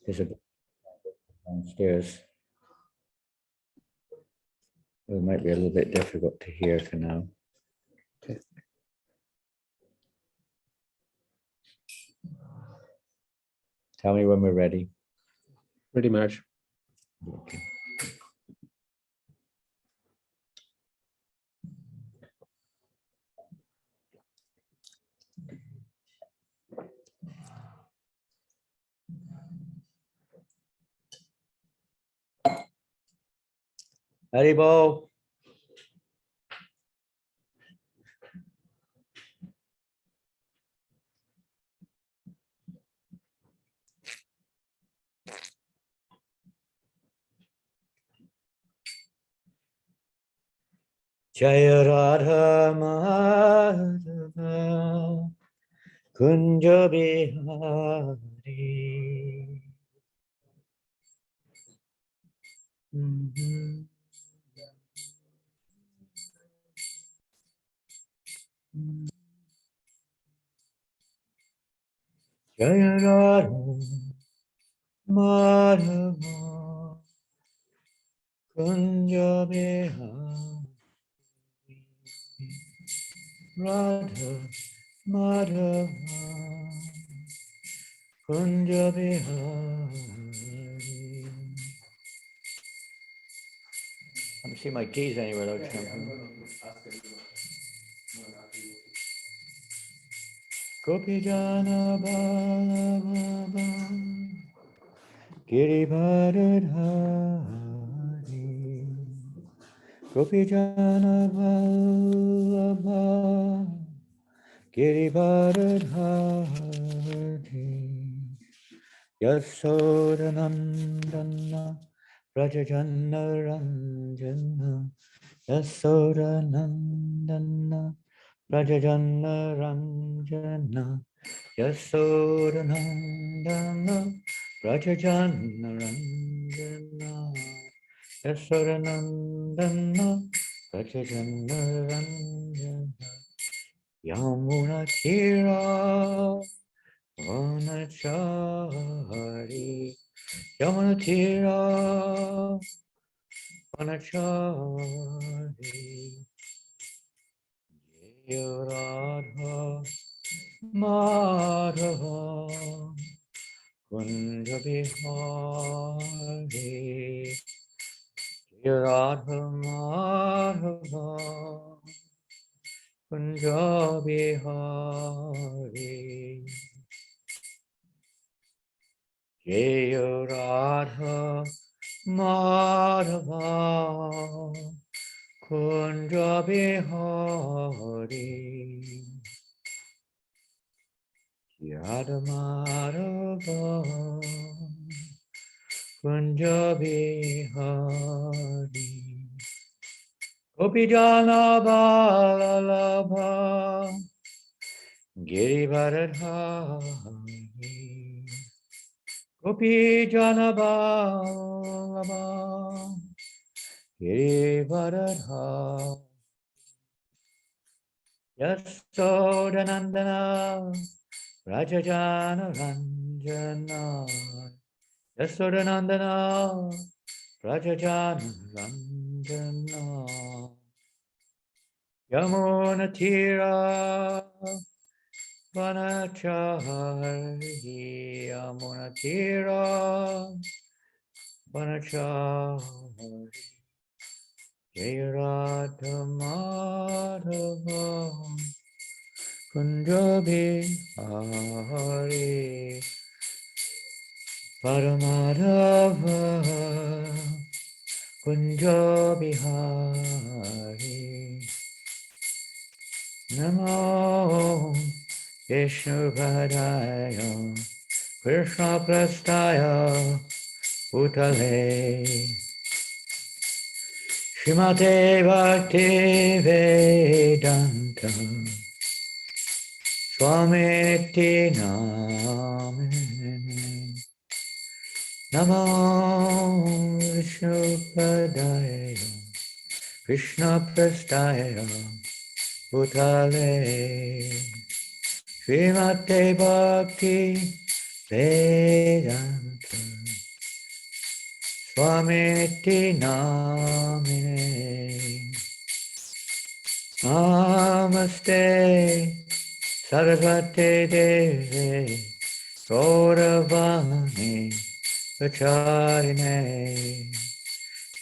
There's a downstairs. It might be a little bit difficult to hear for now. Okay. Tell me when we're ready. Ready, Maharaj. Okay. Haribol. Jaya Radha Madhava Kunja Bihari. Jaya Radha Madhava Kunja Bihari. Radha Madhava Kunja Bihari. I don't see my keys anywhere though, Chanting. Gopijana Balababa Girivardhari Gopijana Balababa Girivardhari Yasodanandana Rajajana Ranjana Yasodanandana Rajajana Ranjana Yasodanandana Rajajana Ranjana Yasodanandana Rajajana Ranjana Yamuna Tira Vanachari Yamuna Tira Vanachari Radha Madhava Kunja Bihari Radha Madhava Kunja Bihari Jaya Radha Madhava Kunja Bihari Yada Madhava Kunja Bihari Gopijana Balalabha Girivardhari Gopijana Balalabha Girivardhari Yasodanandana Rajajana Ranjana Yasodanandana Rajajana Ranjana Yamuna Tira Vanachari Yamuna Tira Vanachari Jaya Radha Madhava Kunja Bihari Paramadhava Kunja Bihari Namo Vishnu Padaya Krishna Prastaya Bhutale Srimate Bhakti Vedanta Swamiti Namine Namo Vishnu Padaya Krishna Prastaya Bhutale Srimate Bhakti Vedanta Swamiti Namine Namaste Saraswate Deve Gauravani Acharine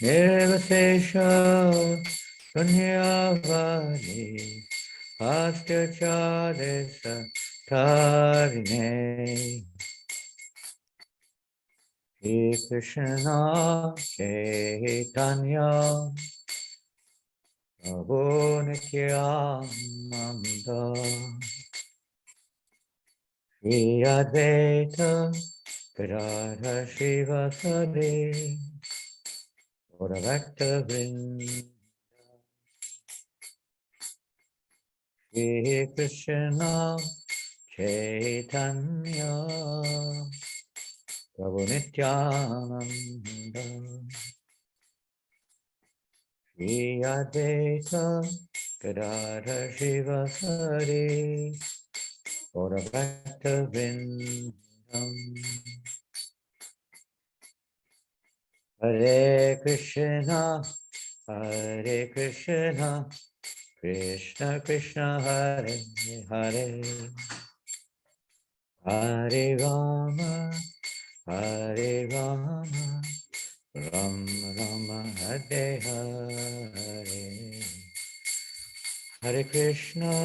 Nirvasesha Sunyavadi Astacharisa Tarine Shri Krishna Chaitanya Prabhu Nityananda Shri Advaita Gadadhar Srivasadi Gaurabhakta Vrinda Shri Krishna Chaitanya Prabhu Nityananda Shri Advaita Gadadhar Srivasadi Gaurabhakta Vrindam Hare Krishna Krishna Krishna Hare Hare Hare Rama Ram Rama Hare Hare Hare Krishna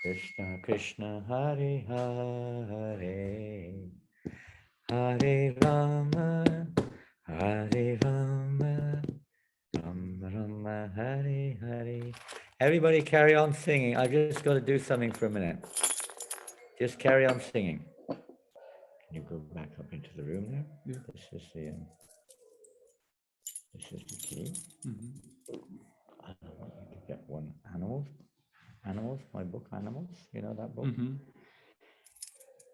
Krishna Krishna Hare Hare Hare Rama Ram Rama Hare Hare. Everybody carry on singing. I've just got to do something for a minute. Just carry on singing. Can you go back up into the room there? Yeah. This is the key. Mm-hmm. I don't want you to get one. Animals, my book Animals, you know that book? Mm-hmm.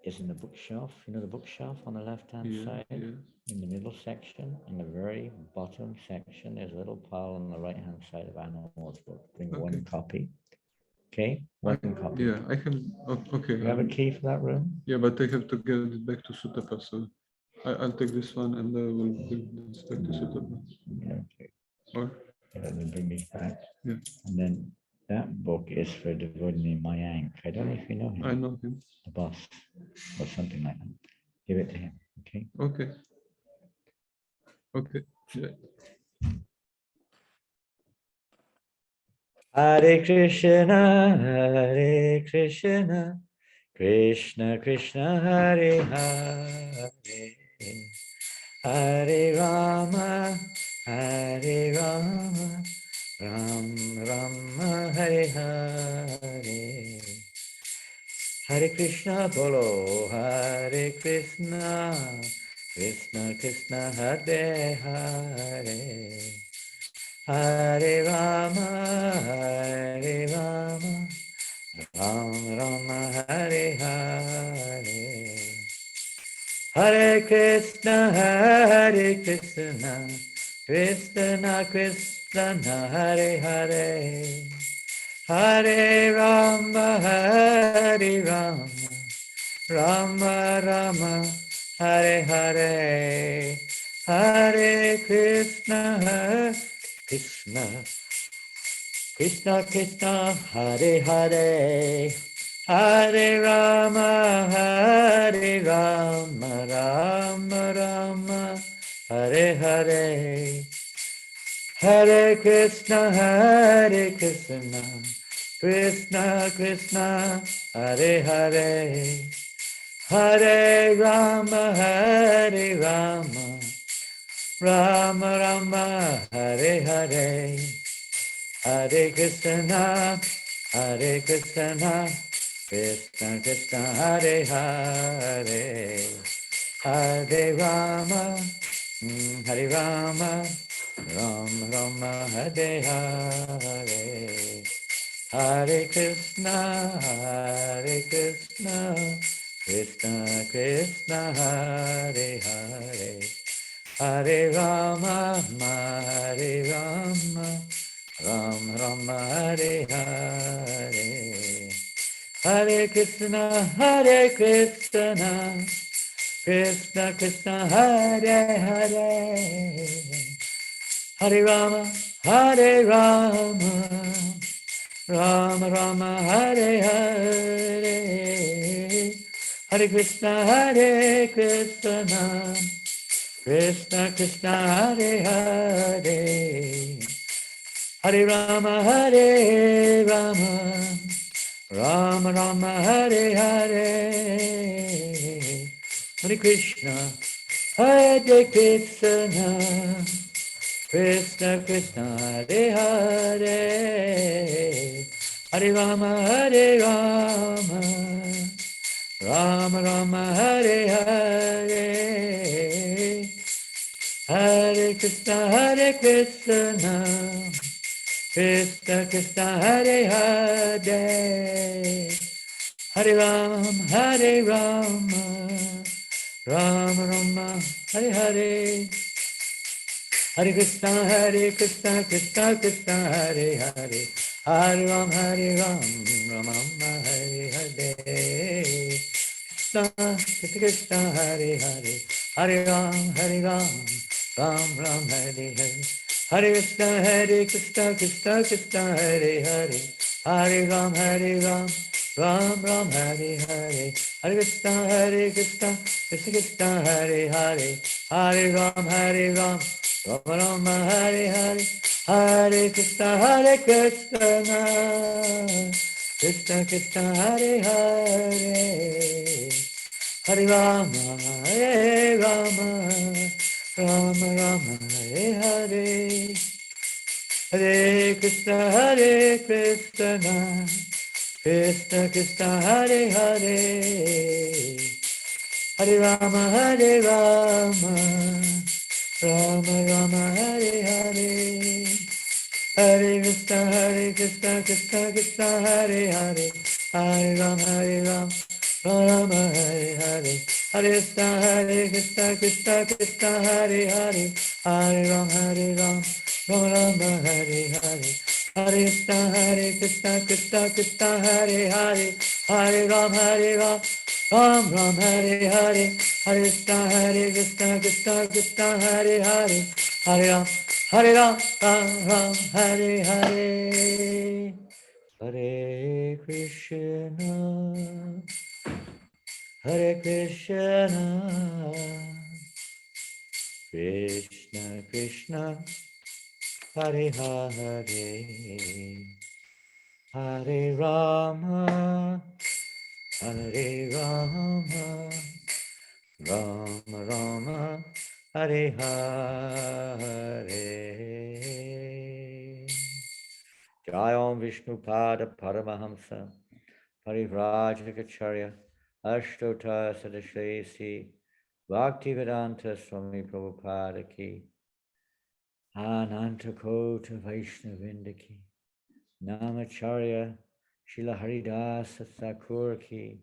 Is in the bookshelf, you know the bookshelf on the left-hand side? Yeah. In the middle section, in the very bottom section, there's a little pile on the right-hand side of Animals book. Bring one copy. Okay, one copy. Yeah, I have, okay. You have a key for that room? Yeah, but I have to get it back to Sutapa, so I'll take this one and I will bring this back to Sutapa. Yeah, okay. Or? Yeah, let me bring these back. Yeah. And then that book is for devotee Mayank. I don't know if you know him. I know him. The boss, or something like that. Give it to him, okay? Okay. Okay. Yeah. Hare Krishna, Krishna Krishna, Hare Hare, Hare Rama, Ram Rama, Hare Hare. Hare Krishna Bolo, Hare Krishna, Krishna Krishna, Hare Hare. Hare Rama, Ram Rama, Hare Hare. Hare Krishna, Krishna Krishna, Hare Hare. Hare Rama, Rama Rama, Hare Hare. Hare Krishna, Krishna Krishna, Hare Hare. Hare Rama, Rama Rama, Hare Hare. Hare Krishna, Krishna Krishna, Hare Hare. Hare Rama, Rama Rama, Hare Hare. Hare Krishna, Krishna Krishna, Hare Hare. Hare Rama, Ram Rama, Hare Hare. Hare Krishna, Krishna Krishna, Hare Hare. Hare Rama, Ram Rama, Hare Hare. Hare Krishna, Krishna Krishna Hare Hare, Hare Rama Hare Rama, Rama Rama Hare Hare, Hare Krishna, Krishna Krishna Hare Hare, Hare Rama Hare Rama, Rama Rama Hare Hare, Hare Krishna Krishna Krishna Hare Hare, Hare Rama Hare Rama, Rama Rama Hare Hare, Hare Krishna Krishna Krishna Hare Hare, Hare Rama Hare Rama, Rama Rama Hare Hare, Hare Krishna Krishna Krishna Hare Hare, Hare Ram Rama Rama Hare Hare, Krishna Krishna Hare Hare, Hare Ram Ram Ram Hare Hare, Hare Krishna Krishna Krishna Hare Hare, Hare Ram Ram Ram Hare Hare, Hare Krishna Krishna Krishna Hare Hare, Hare Ram Rama Rama Hare Hare, Hare Krishna Krishna Krishna Hare Hare, Hare Rama Rama Rama Hare Hare, Hare Krishna Krishna Krishna Hare Hare, Hare Rama Rama Rama Hare Hare, Hare Krishna Krishna Krishna Hare Hare, Hare Rama Rama Hare Hare, Hare Krishna Krishna Krishna Hare Hare, Hare Rama Rama Rama Hare Hare, Hare Krishna Krishna Krishna Hare Hare, Hare Rama Ram Ram Hare Hare, Hare Krishna Krishna Hare Hare, Hare Ram Ram Hare Hare, Hare Krishna Krishna Krishna Hare Hare, Hare Rama Rama Rama Hare Hare. Jai Om Vishnu Pada Paramahamsa Parivrajakacharya Ashtota Sadashresi Bhaktivedanta Swami Prabhupada ki, Ananta Kota Vaishnavinda ki, Namacharya Shila Haridasa Thakur ki,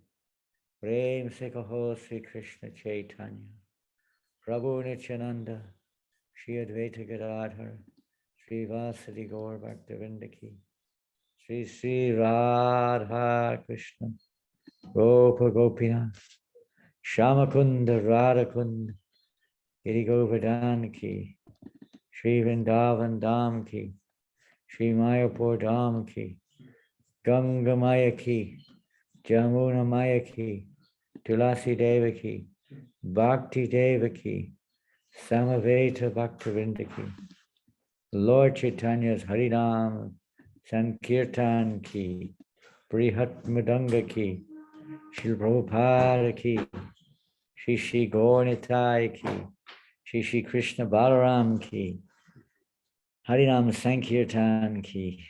Prem se kaho Sri Krishna Chaitanya, Prabhu Nityananda, Shri Advaita Gadadhar, Sri Vasadi Gaur Bhaktavinda ki, Sri Sri Radha Krishna, Gopa Gopinath, Shamakunda Radhakunda, Giri Govardhan ki, Sri Vrindavan Dham ki, Sri Mayapur Dham ki, Ganga Maya ki, Jamuna Maya ki, Tulasi Devaki, Bhakti Devaki, Samaveta Bhaktivinoda ki, Lord Chaitanya's Harinam Sankirtan ki, Brihat Madanga ki, Shri Prabhupada ki, Shri Shri Gaurnitai ki, Shri Shri Krishna Balaram ki, Harinam Sankirtan ki,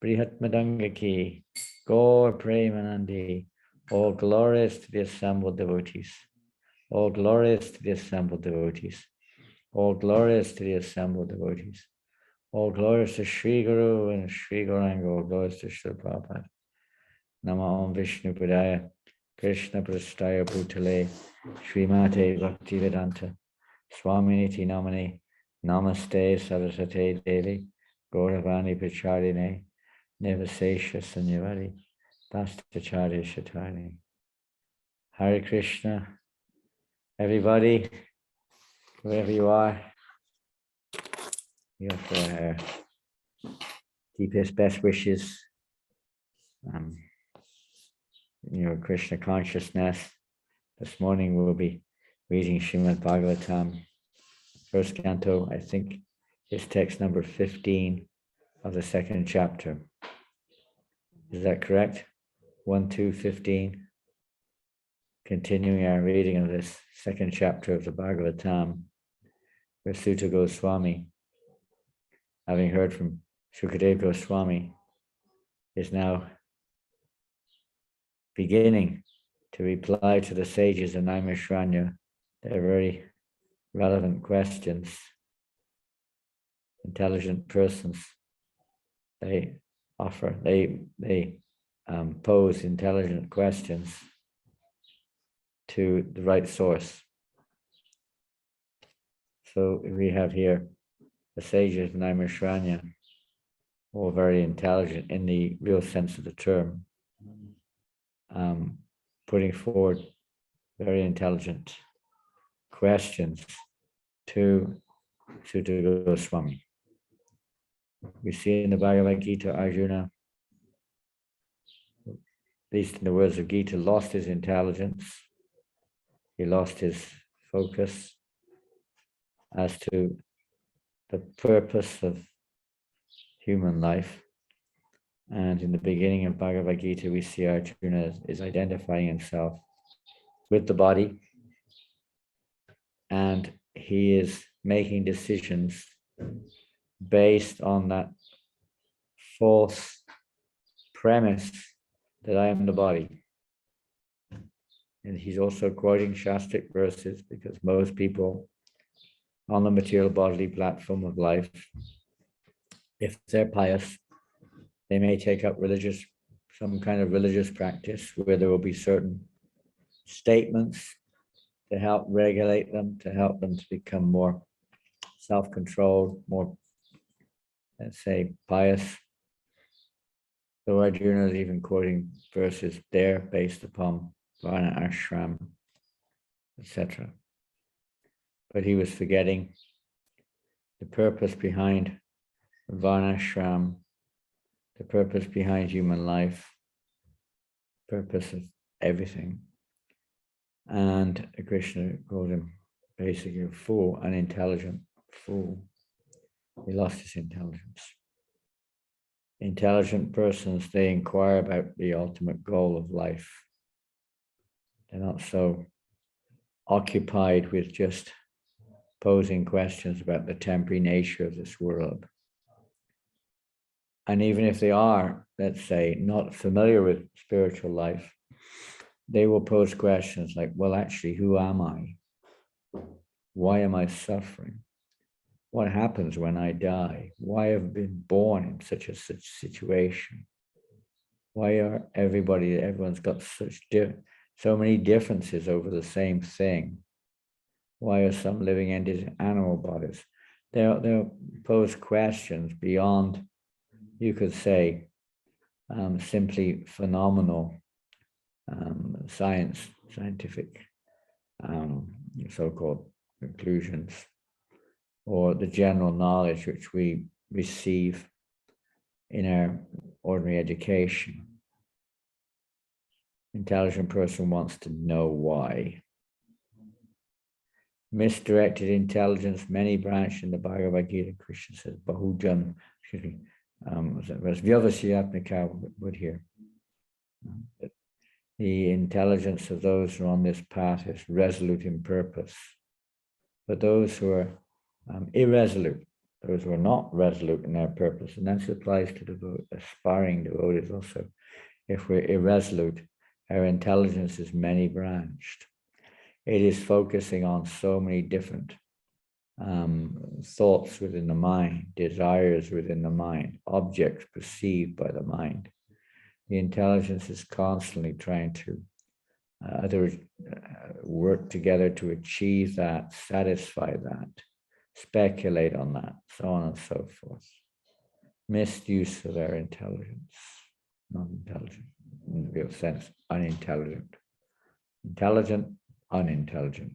Brihat Madanga ki, Gaur Premanandi, all glorious to the assembled devotees. All glorious to the assembled devotees. All glorious to the assembled devotees. All glorious to Sri Guru and Sri Gauranga. All glorious to Sri Prabhupada. Nama Om Vishnu Padaya, Krishna Prastaya Bhutale, Srimate Bhaktivedanta, Swaminiti Namani, Namaste Sarasate Devi, Gauravani Pacharine, Nevasesha Sanyavari, Bhastacharya Shatani. Hare Krishna, Everybody, wherever you are, you offer our deepest, best wishes. Krishna consciousness. This morning we'll be reading Srimad Bhagavatam, first canto. I think it's text number 15 of the second chapter. Is that correct? 1, 2, 15. Continuing our reading of this second chapter of the Bhagavatam, where Sutta Goswami, having heard from Shukadeva Goswami, is now beginning to reply to the sages in Naimishranya. They're very relevant questions. Intelligent persons, they pose intelligent questions to the right source. So we have here the sages of Naimishranya, all very intelligent in the real sense of the term, putting forward very intelligent questions to Sutta Goswami. We see in the Bhagavad Gita, Arjuna, at least in the words of Gita, lost his intelligence. He lost his focus as to the purpose of human life. And in the beginning of Bhagavad Gita, we see Arjuna is identifying himself with the body, and he is making decisions based on that false premise that I am the body. And he's also quoting Shastric verses, because most people on the material bodily platform of life, if they're pious, they may take up some kind of religious practice where there will be certain statements to help regulate them, to help them to become more self-controlled, more, let's say, pious. So Arjuna is even quoting verses there based upon Varna Ashram, etc. But he was forgetting the purpose behind Varna Ashram, the purpose behind human life, purpose of everything. And Krishna called him basically a fool, an intelligent fool. He lost his intelligence. Intelligent persons, they inquire about the ultimate goal of life. They're not so occupied with just posing questions about the temporary nature of this world. And even if they are, let's say, not familiar with spiritual life, they will pose questions like, well, actually, who am I? Why am I suffering? What happens when I die? Why have I been born in such a situation? Why are everyone's got so many differences over the same thing? Why are some living entities in animal bodies? They'll pose questions beyond, you could say, simply phenomenal scientific so-called conclusions, or the general knowledge which we receive in our ordinary education. Intelligent person wants to know why. Misdirected intelligence, many branch in the Bhagavad Gita. Krishna says, Bahujan, Vyavasyatmika would hear. The intelligence of those who are on this path is resolute in purpose. But those who are irresolute, those who are not resolute in their purpose, and that applies to aspiring devotees also. If we're irresolute, our intelligence is many branched. It is focusing on so many different thoughts within the mind, desires within the mind, objects perceived by the mind. The intelligence is constantly trying to work together to achieve that, satisfy that, speculate on that, so on and so forth. Misuse of our intelligence, non-intelligent, in the real sense, unintelligent. Intelligent, unintelligent.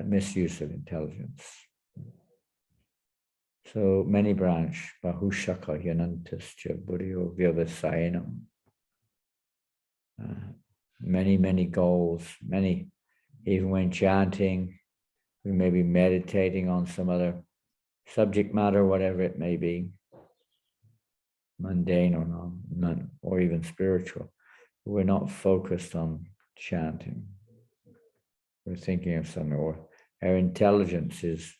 misuse of intelligence. So many branch, Bahushaka Yanantascha Buddhyo Vyavasayanam. Many goals, even when chanting, we may be meditating on some other subject matter, whatever it may be, mundane or not, or even spiritual. We're not focused on chanting. We're thinking of something, or our intelligence is,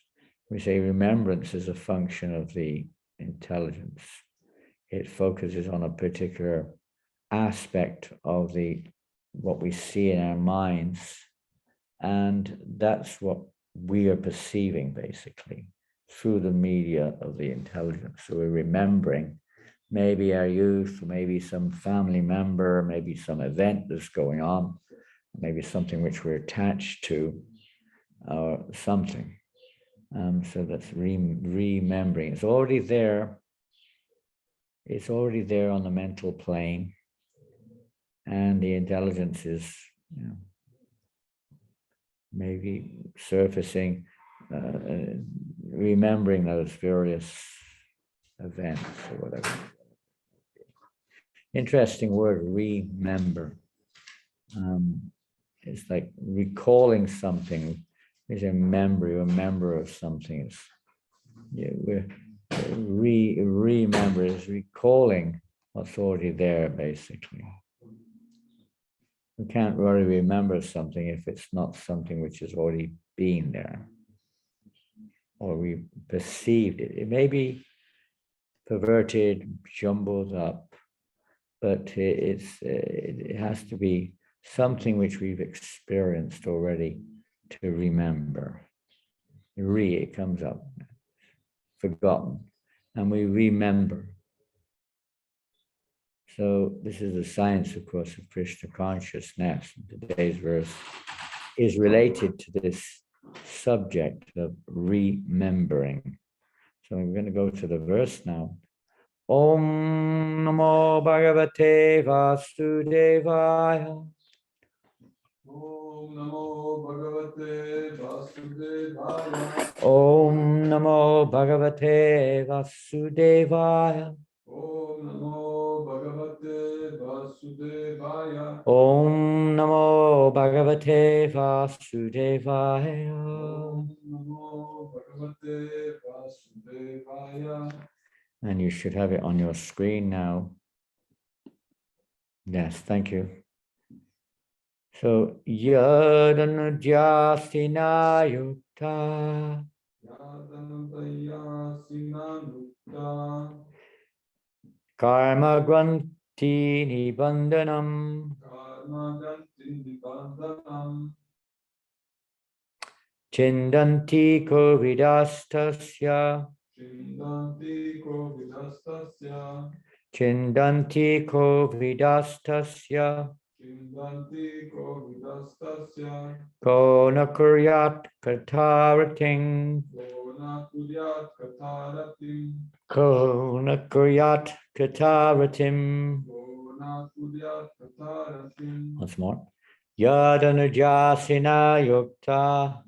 we say remembrance is a function of the intelligence. It focuses on a particular aspect of what we see in our minds, and that's what we are perceiving basically through the media of the intelligence. So we're remembering maybe our youth, maybe some family member, maybe some event that's going on, maybe something which we're attached to, or something. So that's remembering. It's already there. It's already there on the mental plane, and the intelligence is, maybe surfacing, remembering those various events or whatever. Interesting word, remember. It's like recalling something. Is a member of something. We're remember is recalling what's already there, basically. We can't really remember something if it's not something which has already been there, or we perceived it. It may be perverted, jumbled up, but it has to be something which we've experienced already to remember. It comes up, forgotten, and we remember. So this is the science, of course, of Krishna consciousness. Today's verse is related to this subject of remembering. So I'm going to go to the verse now. Om Namo Bhagavate Vasudevaya. Om Namo Bhagavate Vasudevaya. Om Namo Bhagavate Vasudevaya. Om Namo Bhagavate Vasudevaya. Om Namo Bhagavate Vasudevaya. Om Namo Bhagavate Vasudevaya. And you should have it on your screen now. Yes, thank you. So, Yadanujasina Yukta. Yadanandaya Sinanukta. Karma Granti Nibandhanam. Karma Ganti Nibandhanam. Chindanti Kovidastasya. Chindanti Kovidastasya. Chindanti Kovidastasya. Chindanti Kovidastasya. Kona Kuryat Katarating. Kona Kuryat Kataratim. Kona Kuryat Kataratim. Kona Kuryat Kataratim. Once more. Yadanujasina Yukta.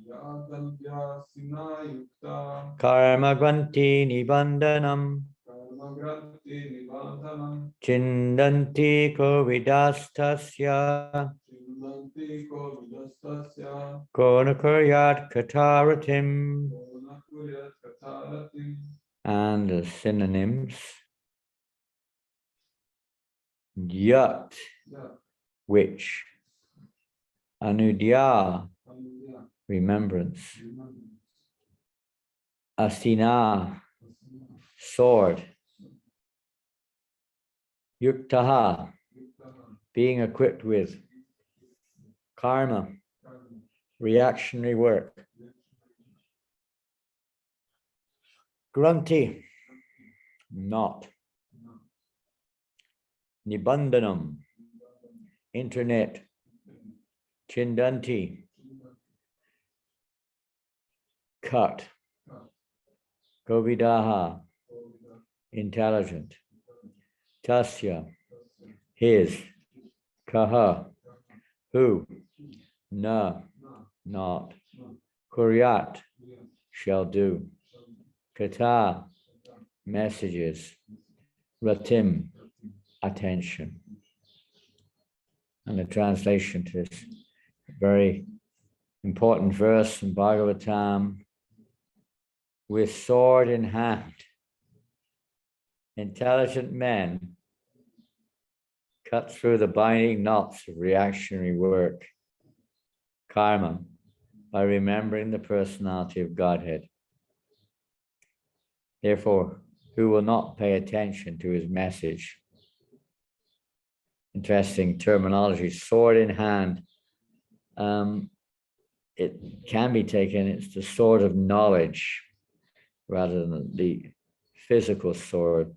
Yadalya Sinayukta. Karma Granti Nibandhanam. Karma Granti Nibandhanam. Chindanti Kovidastasya. Chindanti Kovidastasya. Kona Kuryat Kataratim. Kona Kuryat Kataratim. And the synonyms. Yat, Yat. which. Anudya, Anudya. remembrance. Remembrance. Asina, Asana. sword. Yuktaha, Yuktaha. being equipped with. Karma, Karma. reactionary work. Granti, not. Nibandhanam, internet. Chindanti, cut. Govidaha, intelligent. Tasya, his. Kaha, who. Na, not. Kuryat, shall do. Kata, messages. Ratim, attention. And the translation to this very important verse in Bhagavatam: with sword in hand, intelligent men cut through the binding knots of reactionary work, karma, by remembering the personality of Godhead. Therefore, who will not pay attention to his message? Interesting terminology, sword in hand. It can be taken, it's the sword of knowledge rather than the physical sword.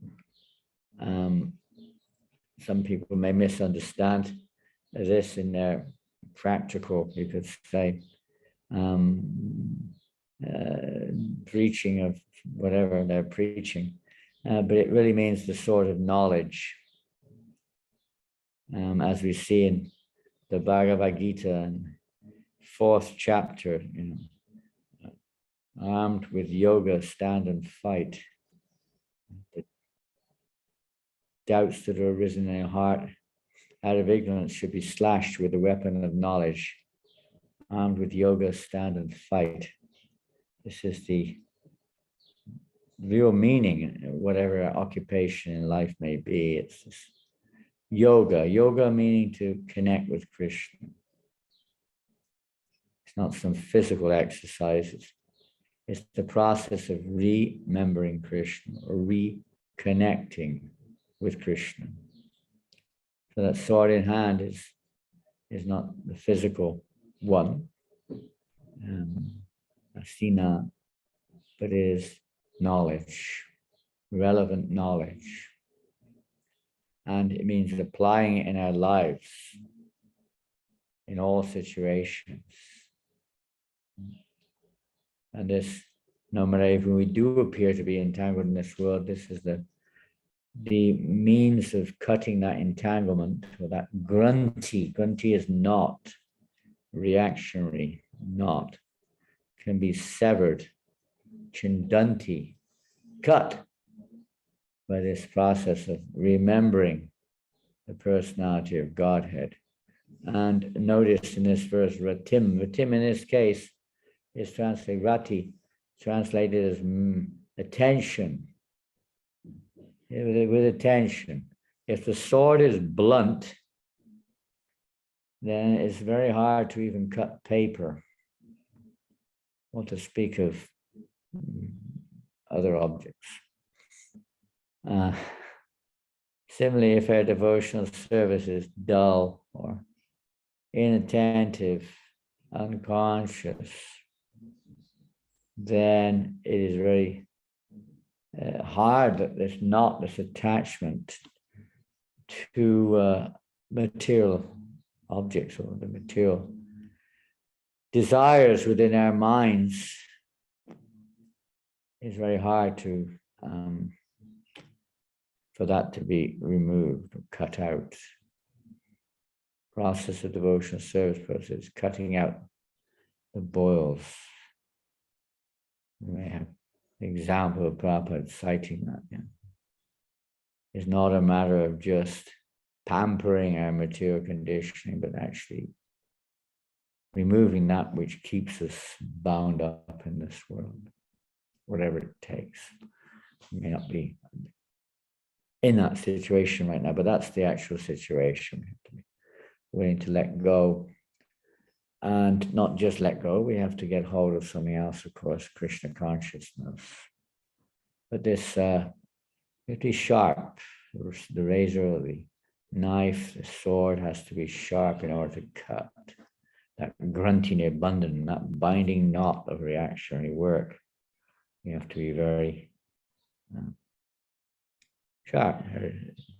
Some people may misunderstand this in their practical, you could say, preaching of whatever they're preaching, but it really means the sword of knowledge. As we see in the Bhagavad Gita, 4th chapter, armed with yoga, stand and fight. The doubts that are arisen in your heart out of ignorance should be slashed with the weapon of knowledge. Armed with yoga, stand and fight. This is the real meaning, whatever our occupation in life may be. It's this yoga meaning to connect with Krishna. It's not some physical exercise. It's the process of remembering Krishna or reconnecting with Krishna. So that sword in hand is not the physical one, asina, but is knowledge, relevant knowledge. And it means applying it in our lives, in all situations. And this, no matter if we do appear to be entangled in this world, this is the means of cutting that entanglement, or that grunti. Grunti is not reactionary, not, can be severed, chindanti, cut by this process of remembering the personality of Godhead. And notice in this verse, ratim. Ratim in this case is translated, rati, translated as attention. With attention. If the sword is blunt, then it's very hard to even cut paper, or to speak of other objects. Similarly, if our devotional service is dull or inattentive, unconscious, then it is very hard that there's not this attachment to material objects or the material desires within our minds. It's very hard to for that to be removed or cut out. Process of devotional service process, cutting out the boils. We may have an example of Prabhupada citing that. Yeah. It's not a matter of just pampering our material conditioning, but actually removing that which keeps us bound up in this world, whatever it takes. We may not be in that situation right now, but that's the actual situation. We have to be willing to let go, and not just let go, we have to get hold of something else, of course, Krishna consciousness. But this, it is sharp, the razor or the knife, the sword has to be sharp in order to cut that grunting abundant, that binding knot of reactionary work. You have to be very sharp,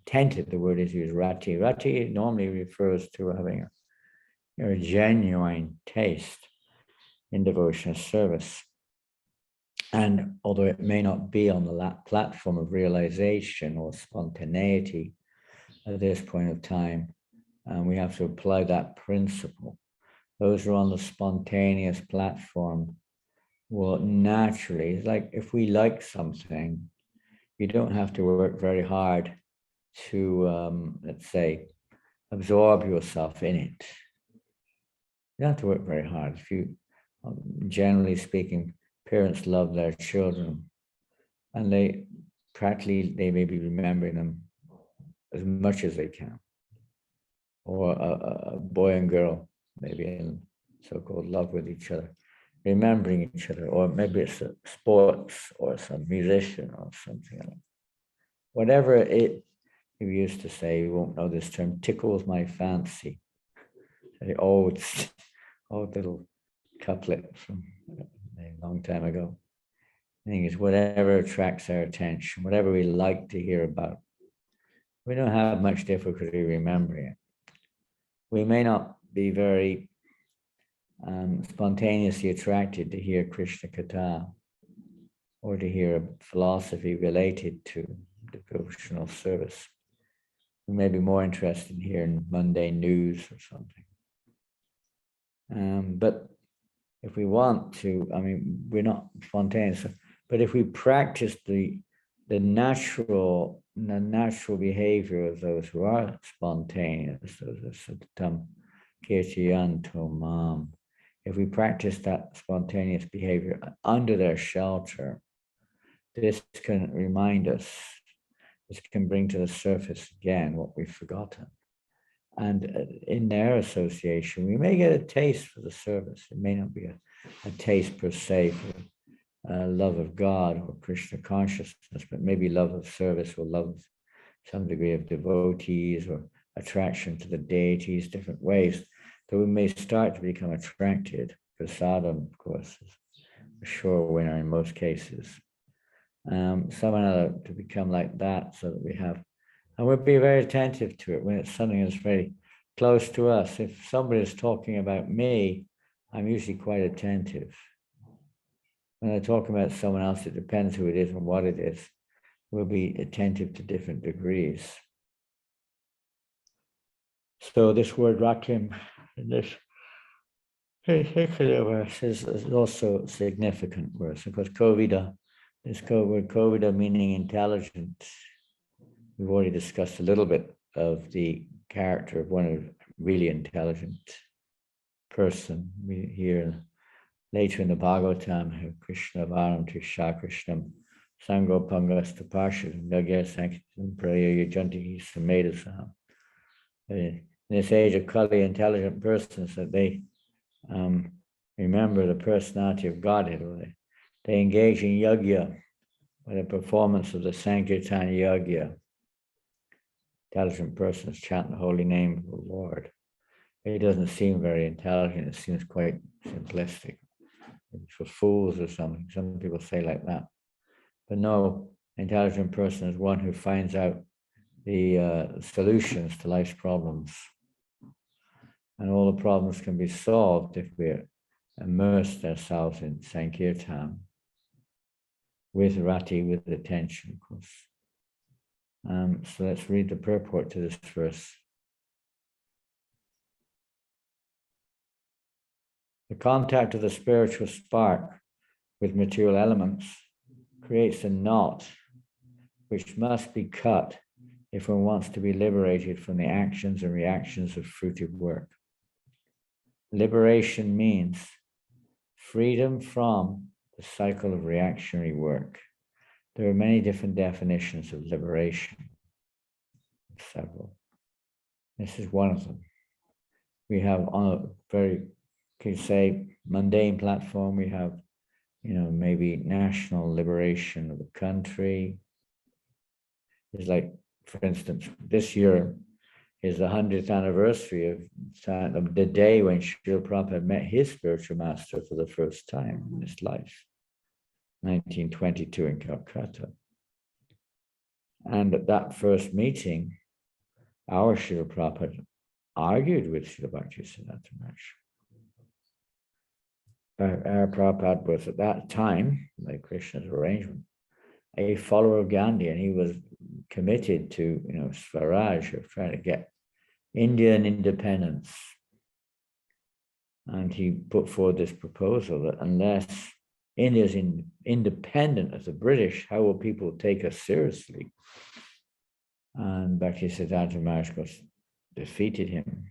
attentive. The word is used, rati. Rati normally refers to having a genuine taste in devotional service. And although it may not be on the platform of realization or spontaneity at this point of time, we have to apply that principle. Those who are on the spontaneous platform will naturally, it's like if we like something, you don't have to work very hard to, let's say, absorb yourself in it. You don't have to work very hard. If you, generally speaking, parents love their children, and they may be remembering them as much as they can. Or a boy and girl, maybe in so-called love with each other, remembering each other, or maybe it's a sports or some musician or something like that. Whatever it, you used to say, you won't know this term, tickles my fancy. The old little couplet from a long time ago. The thing is, whatever attracts our attention, whatever we like to hear about, we don't have much difficulty remembering it. We may not be very spontaneously attracted to hear Krishna Katha or to hear a philosophy related to devotional service. We may be more interested in hearing mundane news or something. But if we want to, I mean, we're not spontaneous, but if we practice the natural behavior of those who are spontaneous, those are satam kirtiyanto mam, if we practice that spontaneous behavior under their shelter, this can remind us, this can bring to the surface again what we've forgotten. And in their association, we may get a taste for the service. It may not be a taste per se for love of God or Krishna consciousness, but maybe love of service or love of some degree of devotees or attraction to the deities, different ways that we may start to become attracted. Prasadam, of course, is a sure winner in most cases. Some another to become like that so that we have, and we'll be very attentive to it when it's something that's very close to us. If somebody is talking about me, I'm usually quite attentive. When I talk about someone else, it depends who it is and what it is. We'll be attentive to different degrees. So this word rakim in this particular verse is also a significant verse. Of course, kovida, this word kovida meaning intelligent. We've already discussed a little bit of the character of one really intelligent person. We hear later in the Bhagavatam how Krishna Varam Tisha Krishnam Sango Pangas Tapasham Nagya Sankhitam Praya Yajanti Samedasam. In this age of Kali, intelligent persons that they remember the personality of Godhead, or they engage in yajna by the performance of the Sankirtan yajna. Intelligent persons chant the holy name of the Lord. It doesn't seem very intelligent, it seems quite simplistic. It's for fools or something. Some people say like that. But no, intelligent person is one who finds out the solutions to life's problems. And all the problems can be solved if we immerse ourselves in Sankirtan with rati, with attention, of course. So let's read the purport to this verse. The contact of the spiritual spark with material elements creates a knot which must be cut if one wants to be liberated from the actions and reactions of fruitive work. Liberation means freedom from the cycle of reactionary work. There are many different definitions of liberation, several. This is one of them. We have on a very, could say, mundane platform, we have, maybe national liberation of the country. It's like, for instance, this year is the 100th anniversary of the day when Srila Prabhupada met his spiritual master for the first time in his life, 1922 in Calcutta. And at that first meeting, our Srila Prabhupada argued with Srila Bhaktisiddhanta Maharaj. Our Prabhupada was at that time, like Krishna's arrangement, a follower of Gandhi, and he was committed to, Swaraj, of trying to get Indian independence. And he put forward this proposal that unless India's independent of the British. How will people take us seriously? And Bhaktisiddhanta Maharaj defeated him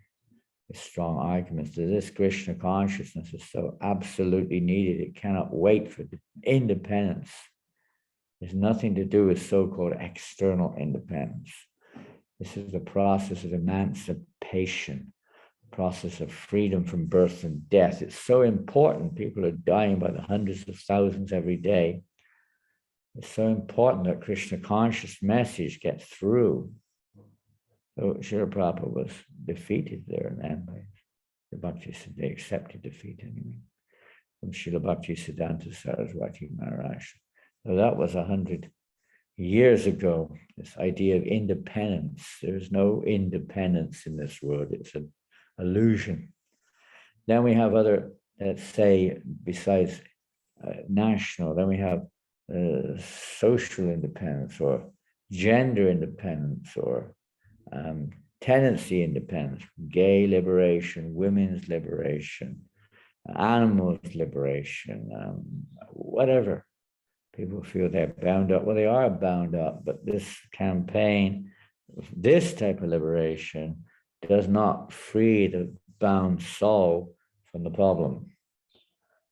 with strong arguments that this Krishna consciousness is so absolutely needed. It cannot wait for independence. There's nothing to do with so-called external independence. This is the process of emancipation, process of freedom from birth and death. It's so important. People are dying by the hundreds of thousands every day. It's so important that Krishna conscious message gets through. So Srila Prabhupada was defeated there and then by the Bhaktisiddhanta. They accepted defeat anyway from Srila Bhaktisiddhanta Saraswati Maharaj. So that was 100 years ago, this idea of independence. There's no independence in this world. It's an illusion. Then we have other, let's say, besides national, then we have social independence or gender independence or tendency independence, gay liberation, women's liberation, animals liberation, whatever. People feel they're bound up. Well, they are bound up, but this campaign, this type of liberation does not free the bound soul from the problem.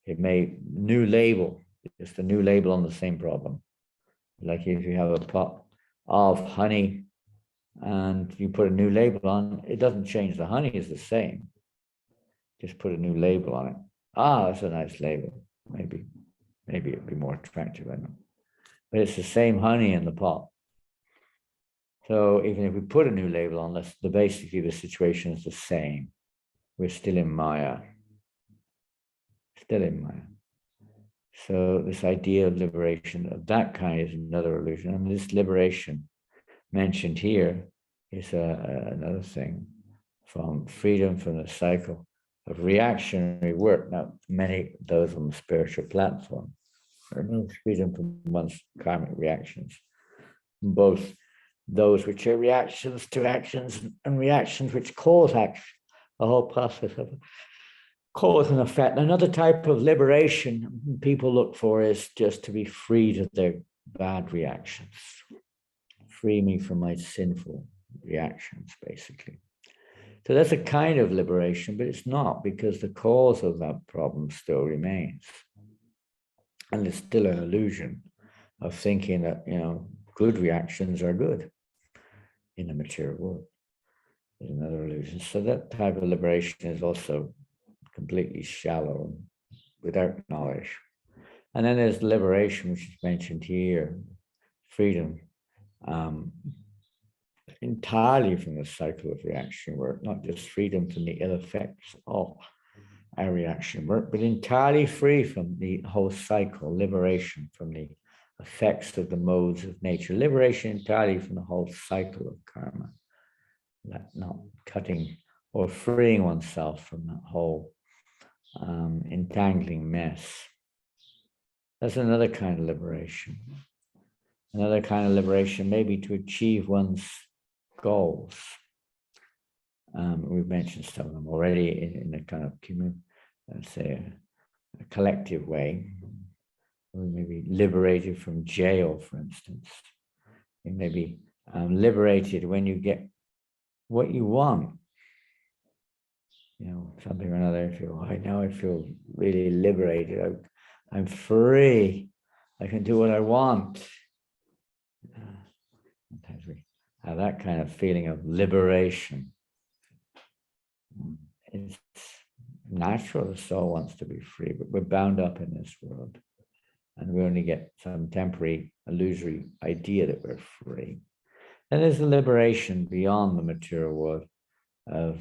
It may new label, just a new label on the same problem. Like if you have a pot of honey and you put a new label on, it doesn't change. The honey is the same. Just put a new label on it. Ah, that's a nice label. Maybe it'd be more attractive, I don't know. But it's the same honey in the pot. So even if we put a new label on, basically the situation is the same. We're still in Maya. Still in Maya. So this idea of liberation of that kind is another illusion. And this liberation mentioned here is another thing, from freedom from the cycle of reactionary work. Now, many of those on the spiritual platform remove freedom from one's karmic reactions, both those which are reactions to actions and reactions which cause action, the whole process of cause and effect. Another type of liberation people look for is just to be freed of their bad reactions. Free me from my sinful reactions, basically. So that's a kind of liberation, but it's not, because the cause of that problem still remains. And it's still an illusion of thinking that, good reactions are good in the material world. Is another illusion. So that type of liberation is also completely shallow, without knowledge. And then there's liberation, which is mentioned here, freedom, entirely from the cycle of reaction work, not just freedom from the ill effects of our reaction work, but entirely free from the whole cycle, liberation from the effects of the modes of nature, liberation entirely from the whole cycle of karma, not cutting or freeing oneself from that whole entangling mess. That's another kind of liberation. Another kind of liberation may be to achieve one's goals. We've mentioned some of them already in a kind of, let's say, a collective way. We may be liberated from jail, for instance. You may be liberated when you get what you want. Something or another. I feel really liberated. I'm free. I can do what I want. Sometimes we have that kind of feeling of liberation. It's natural, the soul wants to be free, but we're bound up in this world. And we only get some temporary, illusory idea that we're free. And there's the liberation beyond the material world of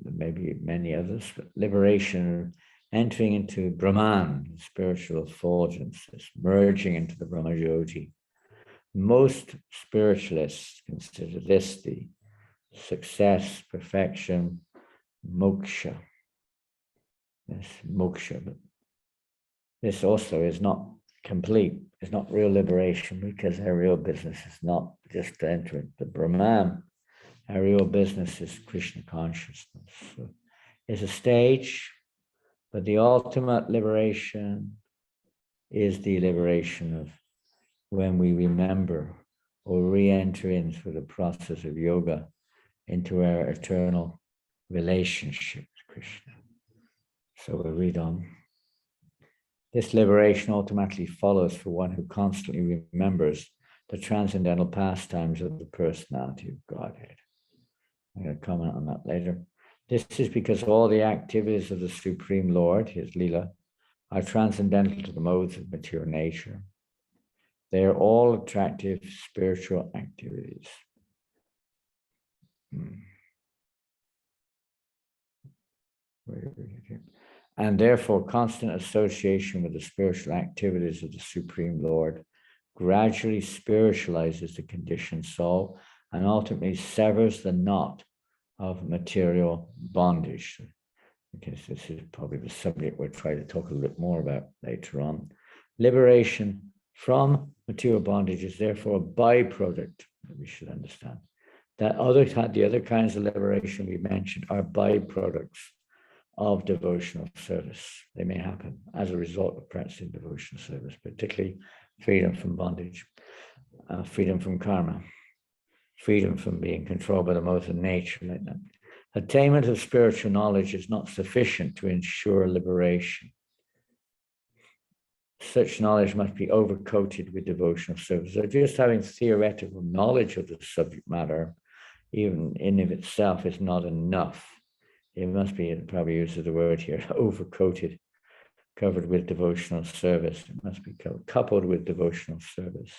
maybe many others, but liberation, entering into Brahman, spiritual effulgences, merging into the Brahma Jyoti. Most spiritualists consider this the success, perfection, moksha. Yes, moksha, but this also is not complete. It's not real liberation, because our real business is not just to enter into the Brahman. Our real business is Krishna consciousness. So it's a stage, but the ultimate liberation is the liberation of when we remember or re-enter into the process of yoga into our eternal relationship with Krishna. So we'll read on. This liberation automatically follows for one who constantly remembers the transcendental pastimes of the personality of Godhead. I'm going to comment on that later. This is because all the activities of the Supreme Lord, his Leela, are transcendental to the modes of material nature. They are all attractive spiritual activities. And therefore, constant association with the spiritual activities of the Supreme Lord gradually spiritualizes the conditioned soul and ultimately severs the knot of material bondage. Because this is probably the subject we'll try to talk a little bit more about later on. Liberation from material bondage is therefore a byproduct that we should understand. The other kinds of liberation we mentioned are byproducts of devotional service. They may happen as a result of practicing devotional service, particularly freedom from bondage, freedom from karma, freedom from being controlled by the modes of nature like that. Attainment of spiritual knowledge is not sufficient to ensure liberation. Such knowledge must be overcoated with devotional service. So just having theoretical knowledge of the subject matter, even in of itself, is not enough. It must be, it probably uses the word here, overcoated, covered with devotional service. It must be coupled with devotional service,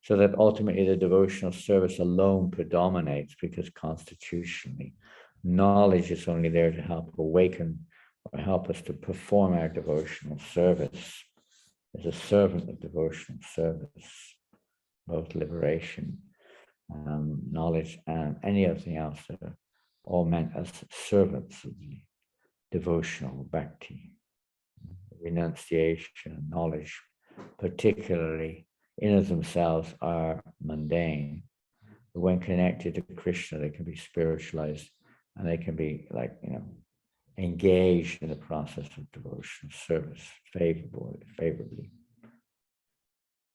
so that ultimately the devotional service alone predominates, because constitutionally, knowledge is only there to help awaken or help us to perform our devotional service as a servant of devotional service, both liberation, knowledge, and any other thing else that are all meant as servants of the devotional bhakti. Renunciation and knowledge, particularly in of themselves, are mundane. But when connected to Krishna, they can be spiritualized and they can be engaged in the process of devotional service favorably.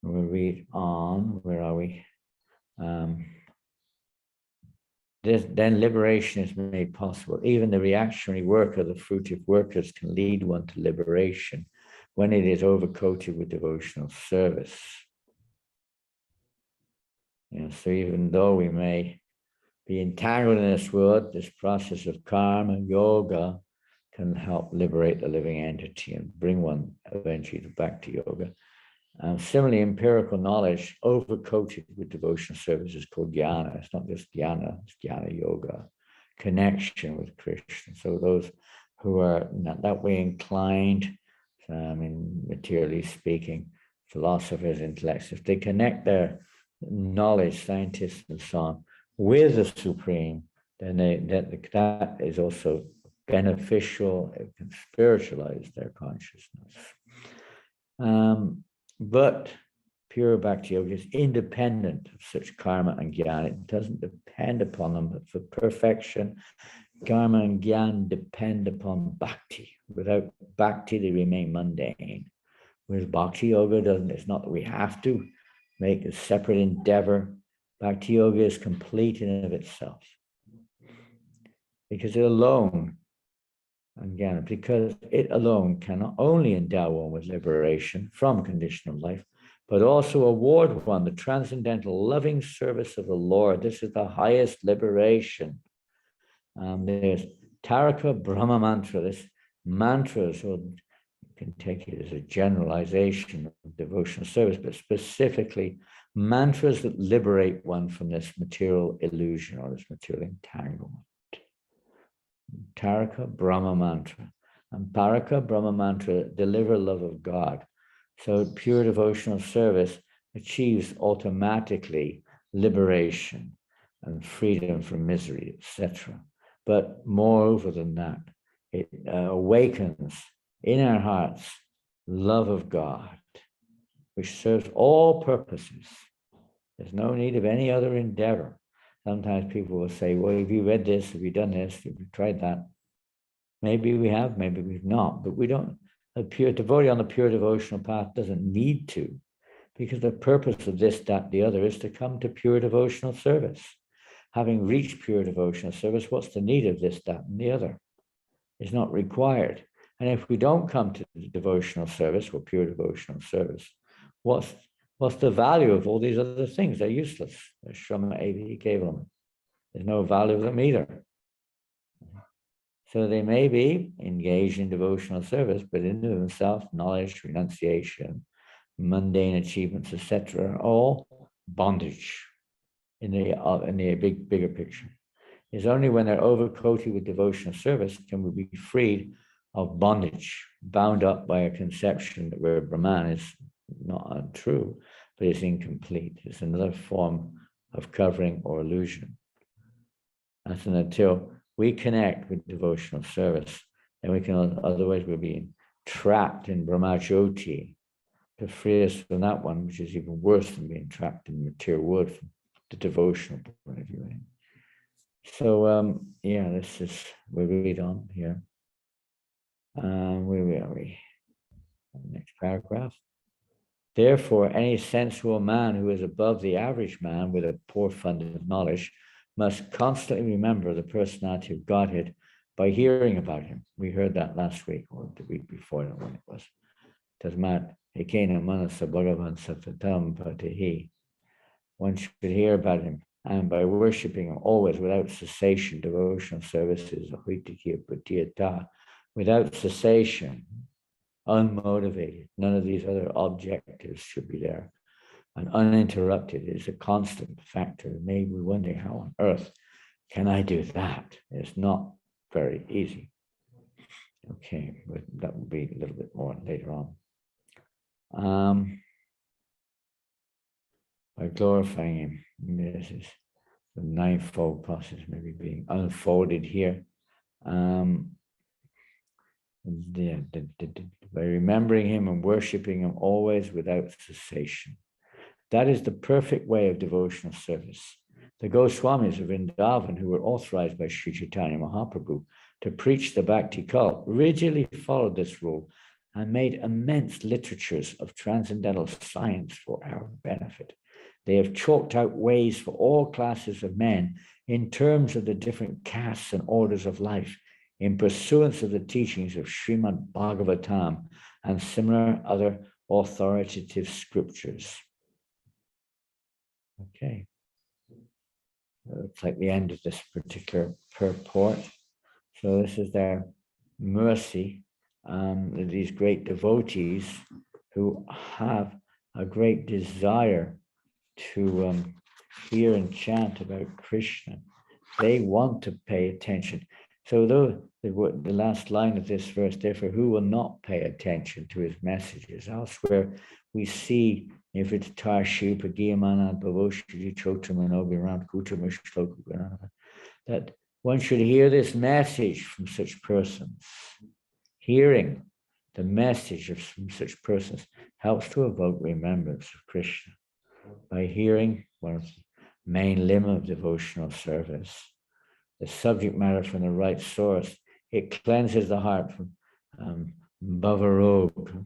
We'll read on, where are we? Then liberation is made possible. Even the reactionary worker, the fruitive workers, can lead one to liberation when it is overcoated with devotional service. So even though we may be entangled in this world, this process of karma, yoga, can help liberate the living entity and bring one eventually to bhakti yoga. Similarly, empirical knowledge overcoated with devotional service is called jnana. It's not just jnana, it's jnana yoga, connection with Krishna. So those who are not that way inclined, materially speaking, philosophers, intellects, if they connect their knowledge, scientists and so on, with the Supreme, then that is also beneficial. It can spiritualize their consciousness. But pure bhakti yoga is independent of such karma and jnana. It doesn't depend upon them, but for perfection, karma and jnana depend upon bhakti. Without bhakti, they remain mundane. Whereas bhakti yoga doesn't, it's not that we have to make a separate endeavor. Bhakti yoga is complete in and of itself. Because it alone can not only endow one with liberation from conditional life, but also award one the transcendental loving service of the Lord. This is the highest liberation. There's Taraka Brahma mantra. This mantra, so you can take it as a generalization of devotional service, but specifically mantras that liberate one from this material illusion or this material entanglement. Taraka Brahma mantra. And Taraka Brahma mantra deliver love of God. So pure devotional service achieves automatically liberation and freedom from misery, etc. But moreover than that, it awakens in our hearts love of God, which serves all purposes. There's no need of any other endeavor. Sometimes people will say, well, have you read this? Have you done this? Have you tried that? Maybe we have, maybe we've not, but we don't. A pure devotee on the pure devotional path doesn't need to, because the purpose of this, that, the other is to come to pure devotional service. Having reached pure devotional service, what's the need of this, that, and the other? It's not required. And if we don't come to the devotional service or pure devotional service, what's the value of all these other things? They're useless. They're Shrama Evi Kevalam. There's no value of them either. So they may be engaged in devotional service, but in themselves, knowledge, renunciation, mundane achievements, etc., are all bondage in the bigger picture. It's only when they're overcoated with devotional service can we be freed of bondage, bound up by a conception that where Brahman is not untrue, but it's incomplete. It's another form of covering or illusion. And until we connect with devotional service, then we can, otherwise we'll be trapped in Brahmajyoti. To free us from that one, which is even worse than being trapped in material world from the devotional point of view. So, yeah, this is, we read on here. Where are we? Next paragraph. Therefore, any sensual man who is above the average man with a poor fund of knowledge must constantly remember the personality of Godhead by hearing about him. We heard that last week or the week before, I don't know when it was. Tasmat ekena manasa bhagavan satatam patihi. One should hear about him, and by worshipping him always without cessation, devotional services, without cessation, unmotivated. None of these other objectives should be there. And uninterrupted is a constant factor. Maybe we wonder, how on earth can I do that? It's not very easy. Okay, but that will be a little bit more later on. By glorifying him, this is the ninefold process maybe being unfolded here. By remembering him and worshipping him always without cessation. That is the perfect way of devotional service. The Goswamis of Vrindavan, who were authorized by Sri Chaitanya Mahaprabhu to preach the Bhakti cult, rigidly followed this rule and made immense literatures of transcendental science for our benefit. They have chalked out ways for all classes of men in terms of the different castes and orders of life, in pursuance of the teachings of Srimad Bhagavatam and similar other authoritative scriptures. Okay. It's like the end of this particular purport. So this is their mercy, these great devotees who have a great desire to hear and chant about Krishna. They want to pay attention. So though the last line of this verse, therefore, who will not pay attention to his messages? Elsewhere, we see if it's Tarshipa Giyamana Bhavoshiji Chotamanobiram Kutamishloku, that one should hear this message from such persons. Hearing the message from such persons helps to evoke remembrance of Krishna. By hearing one of the main limb of devotional service, the subject matter from the right source, it cleanses the heart from bhavarog.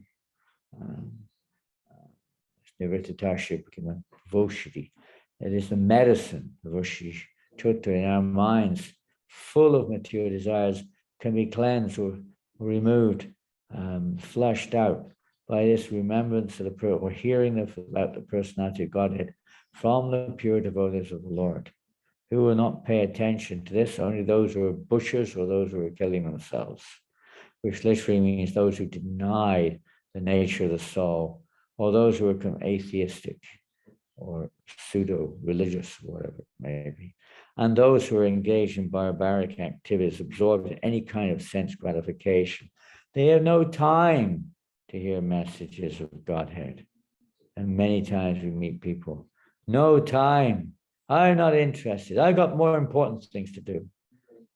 It is the medicine, in our minds, full of material desires, can be cleansed or removed, flushed out by this remembrance of the or hearing about the personality of Godhead from the pure devotees of the Lord. Who will not pay attention to this? Only those who are butchers or those who are killing themselves, which literally means those who deny the nature of the soul, or those who are atheistic or pseudo-religious, whatever it may be, and those who are engaged in barbaric activities, absorbed in any kind of sense gratification. They have no time to hear messages of Godhead. And many times we meet people, no time. I'm not interested. I got more important things to do.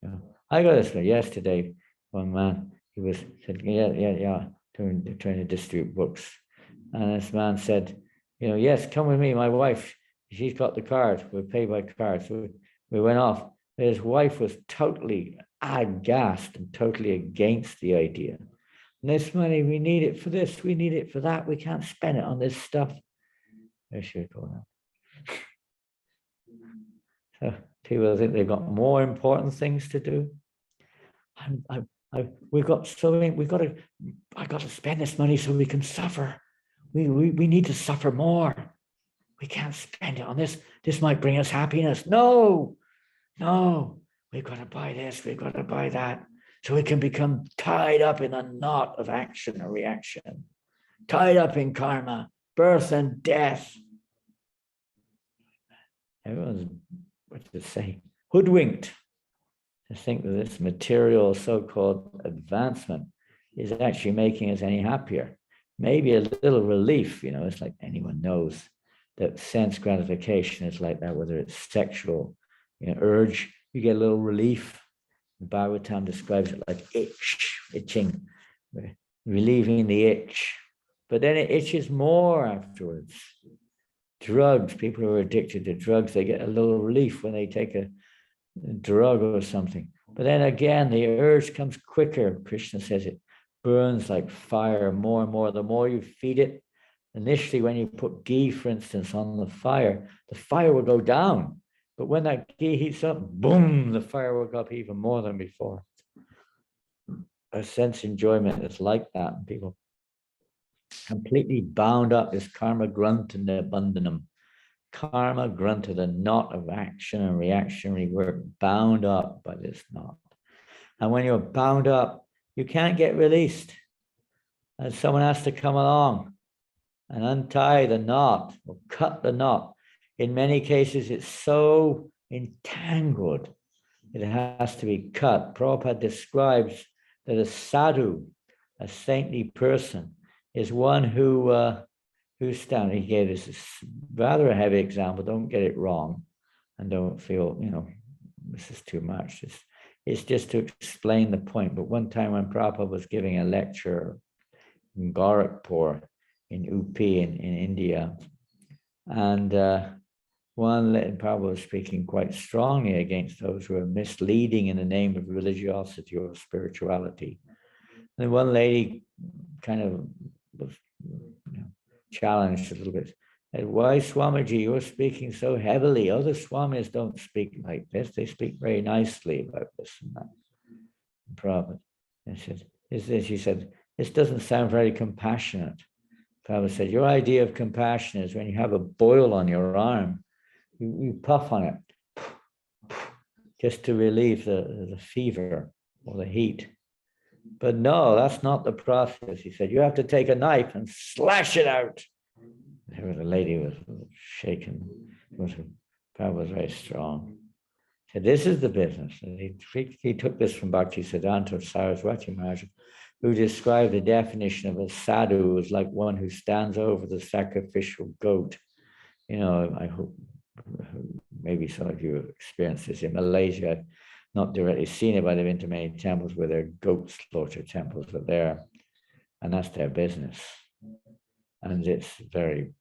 You know, I got this one yesterday. One man, he was said, trying to distribute books, and this man said, yes, come with me. My wife, she's got the card. We'll pay by card. So we went off. His wife was totally aghast and totally against the idea. This money, we need it for this, we need it for that. We can't spend it on this stuff. I should go now. So people think they've got more important things to do. We've got something. I got to spend this money so we can suffer. We need to suffer more. We can't spend it on this. This might bring us happiness. No, we've got to buy this. We've got to buy that. So we can become tied up in a knot of action or reaction, tied up in karma, birth and death. Everyone's, what to say, hoodwinked to think that this material so-called advancement is actually making us any happier. Maybe a little relief, it's like anyone knows that sense gratification is like that, whether it's sexual, urge, you get a little relief. Bhagavatam describes it like itching, relieving the itch. But then it itches more afterwards. Drugs, people who are addicted to drugs, they get a little relief when they take a drug or something. But then again, the urge comes quicker. Krishna says it burns like fire more and more. The more you feed it, initially when you put ghee, for instance, on the fire will go down. But when that ghee heats up, boom, the fire will go up even more than before. A sense enjoyment is like that. And people completely bound up, this karma grunta bandhanam. Karma grunta, the knot of action and reactionary work, bound up by this knot. And when you're bound up, you can't get released. And someone has to come along and untie the knot or cut the knot. In many cases, it's so entangled, it has to be cut. Prabhupada describes that a sadhu, a saintly person, is one who's standing. He gave us this rather a heavy example. Don't get it wrong, and don't feel, this is too much. It's just to explain the point. But one time when Prabhupada was giving a lecture in Gorakhpur, in UP in India, and Prabhupada was speaking quite strongly against those who are misleading in the name of religiosity or spirituality. And one lady kind of was challenged a little bit. And why, Swamiji, you're speaking so heavily? Other Swamis don't speak like this. They speak very nicely about this and that. And Prabhupada, she said, this doesn't sound very compassionate. Prabhupada said, your idea of compassion is when you have a boil on your arm, you puff on it just to relieve the fever or the heat. But no, that's not the process. He said, you have to take a knife and slash it out. The lady was shaken. Prabhupada was very strong. He said, this is the business. And he took this from Bhaktisiddhanta Saraswati Maharaja, who described the definition of a sadhu as like one who stands over the sacrificial goat. I hope maybe some of you have experienced this in Malaysia. I've not directly seen it, but I've been to many temples where there are goat slaughter temples are there, and that's their business. And it's very,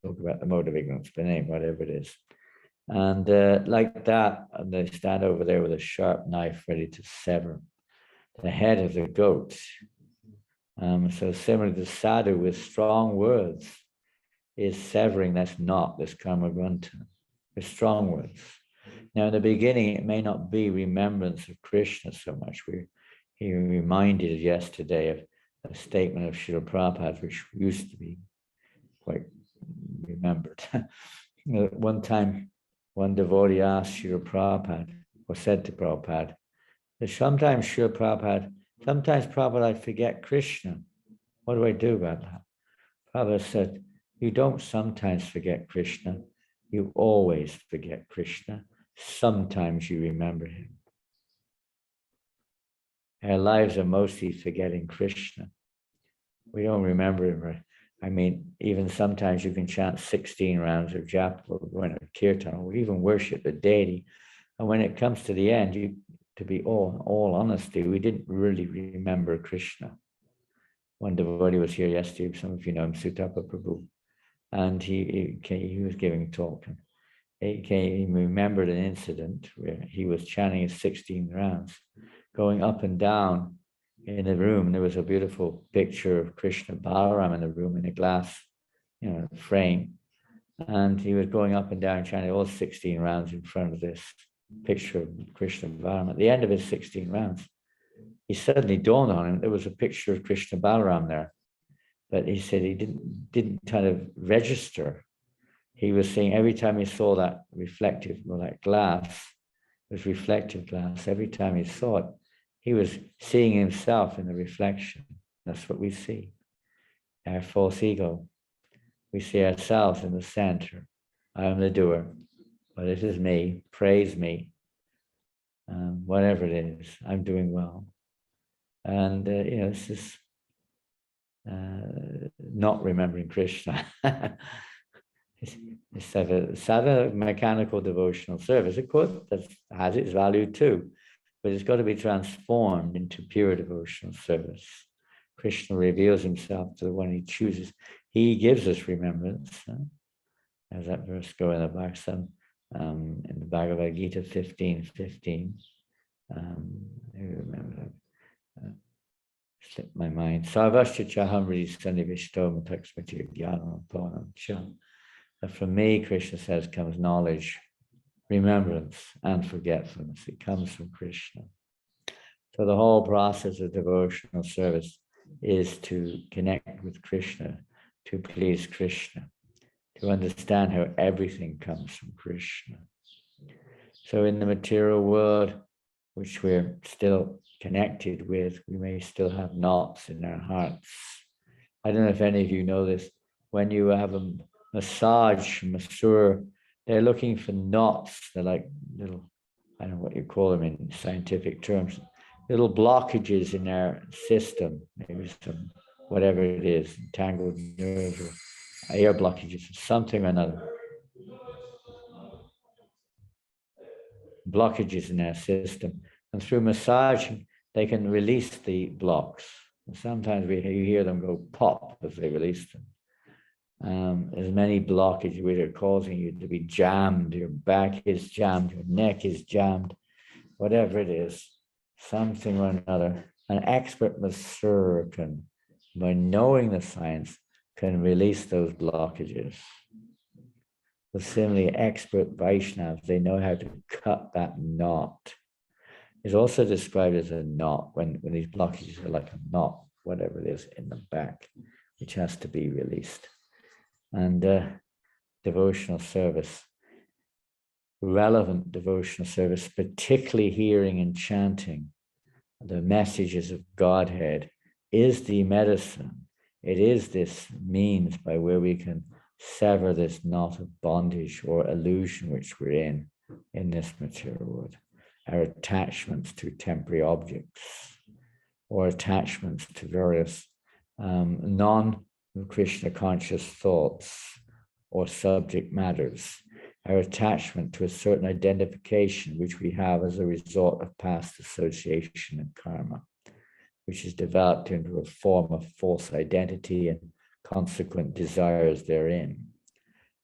talk about the mode of ignorance, but anyway, whatever it is. And like that, and they stand over there with a sharp knife ready to sever the head of the goat. So similar to sadhu with strong words is severing this knot, this karma grunta, with strong words. Now in the beginning, it may not be remembrance of Krishna so much. He reminded us yesterday of a statement of Srila Prabhupada, which used to be quite remembered. One time, one devotee asked Srila Prabhupada, or said to Prabhupada, that sometimes Prabhupada, I forget Krishna. What do I do about that? Prabhupada said, you don't sometimes forget Krishna, you always forget Krishna. Sometimes you remember him. Our lives are mostly forgetting Krishna. We don't remember him. I mean, even sometimes you can chant 16 rounds of japa or go in a kirtan or even worship the deity. And when it comes to the end, to be all honesty, we didn't really remember Krishna. One devotee was here yesterday, some of you know him, Sutapa Prabhu, and he was giving a talk. And he remembered an incident where he was chanting his 16 rounds, going up and down in the room, there was a beautiful picture of Krishna Balaram in the room in a glass, frame. And he was going up and down chanting all 16 rounds in front of this picture of Krishna Balaram. At the end of his 16 rounds, he suddenly dawned on him there was a picture of Krishna Balaram there. But he said he didn't kind of register. He was saying every time he saw that that glass, it was reflective glass, every time he saw it, he was seeing himself in the reflection. That's what we see. Our false ego. We see ourselves in the center. I am the doer, but it is me. Praise me. Whatever it is, I'm doing well. And this is not remembering Krishna. It's a mechanical devotional service. Of course, that has its value too, but it's got to be transformed into pure devotional service. Krishna reveals himself to the one he chooses. He gives us remembrance. As that verse go in the back, in the Bhagavad Gita 15:15. I remember that. Slipped my mind. Sarvasya chahamri sannivishto mataksmati jnanam panam cha. From me, Krishna says, comes knowledge, remembrance, and forgetfulness. It comes from Krishna. So the whole process of devotional service is to connect with Krishna, to please Krishna, to understand how everything comes from Krishna. So in the material world, which we're still connected with, we may still have knots in our hearts. I don't know if any of you know this. When you have a masseur, they're looking for knots. They're like little, I don't know what you call them in scientific terms, little blockages in our system, maybe some, whatever it is, entangled nerves or air blockages, something or another. Blockages in our system. And through massaging, they can release the blocks. And sometimes you hear them go pop as they release them. There's many blockages which are causing you to be jammed. Your back is jammed, your neck is jammed, whatever it is, something or another. An expert masseur can, by knowing the science, can release those blockages. But similarly, expert Vaishnavas, they know how to cut that knot. It's also described as a knot when these blockages are like a knot, whatever it is, in the back, which has to be released. And devotional service, relevant devotional service, particularly hearing and chanting the messages of Godhead, is the medicine. It is this means by where we can sever this knot of bondage or illusion which we're in this material world. Our attachments to temporary objects or attachments to various non-Krishna conscious thoughts or subject matters, our attachment to a certain identification which we have as a result of past association and karma, which is developed into a form of false identity and consequent desires therein.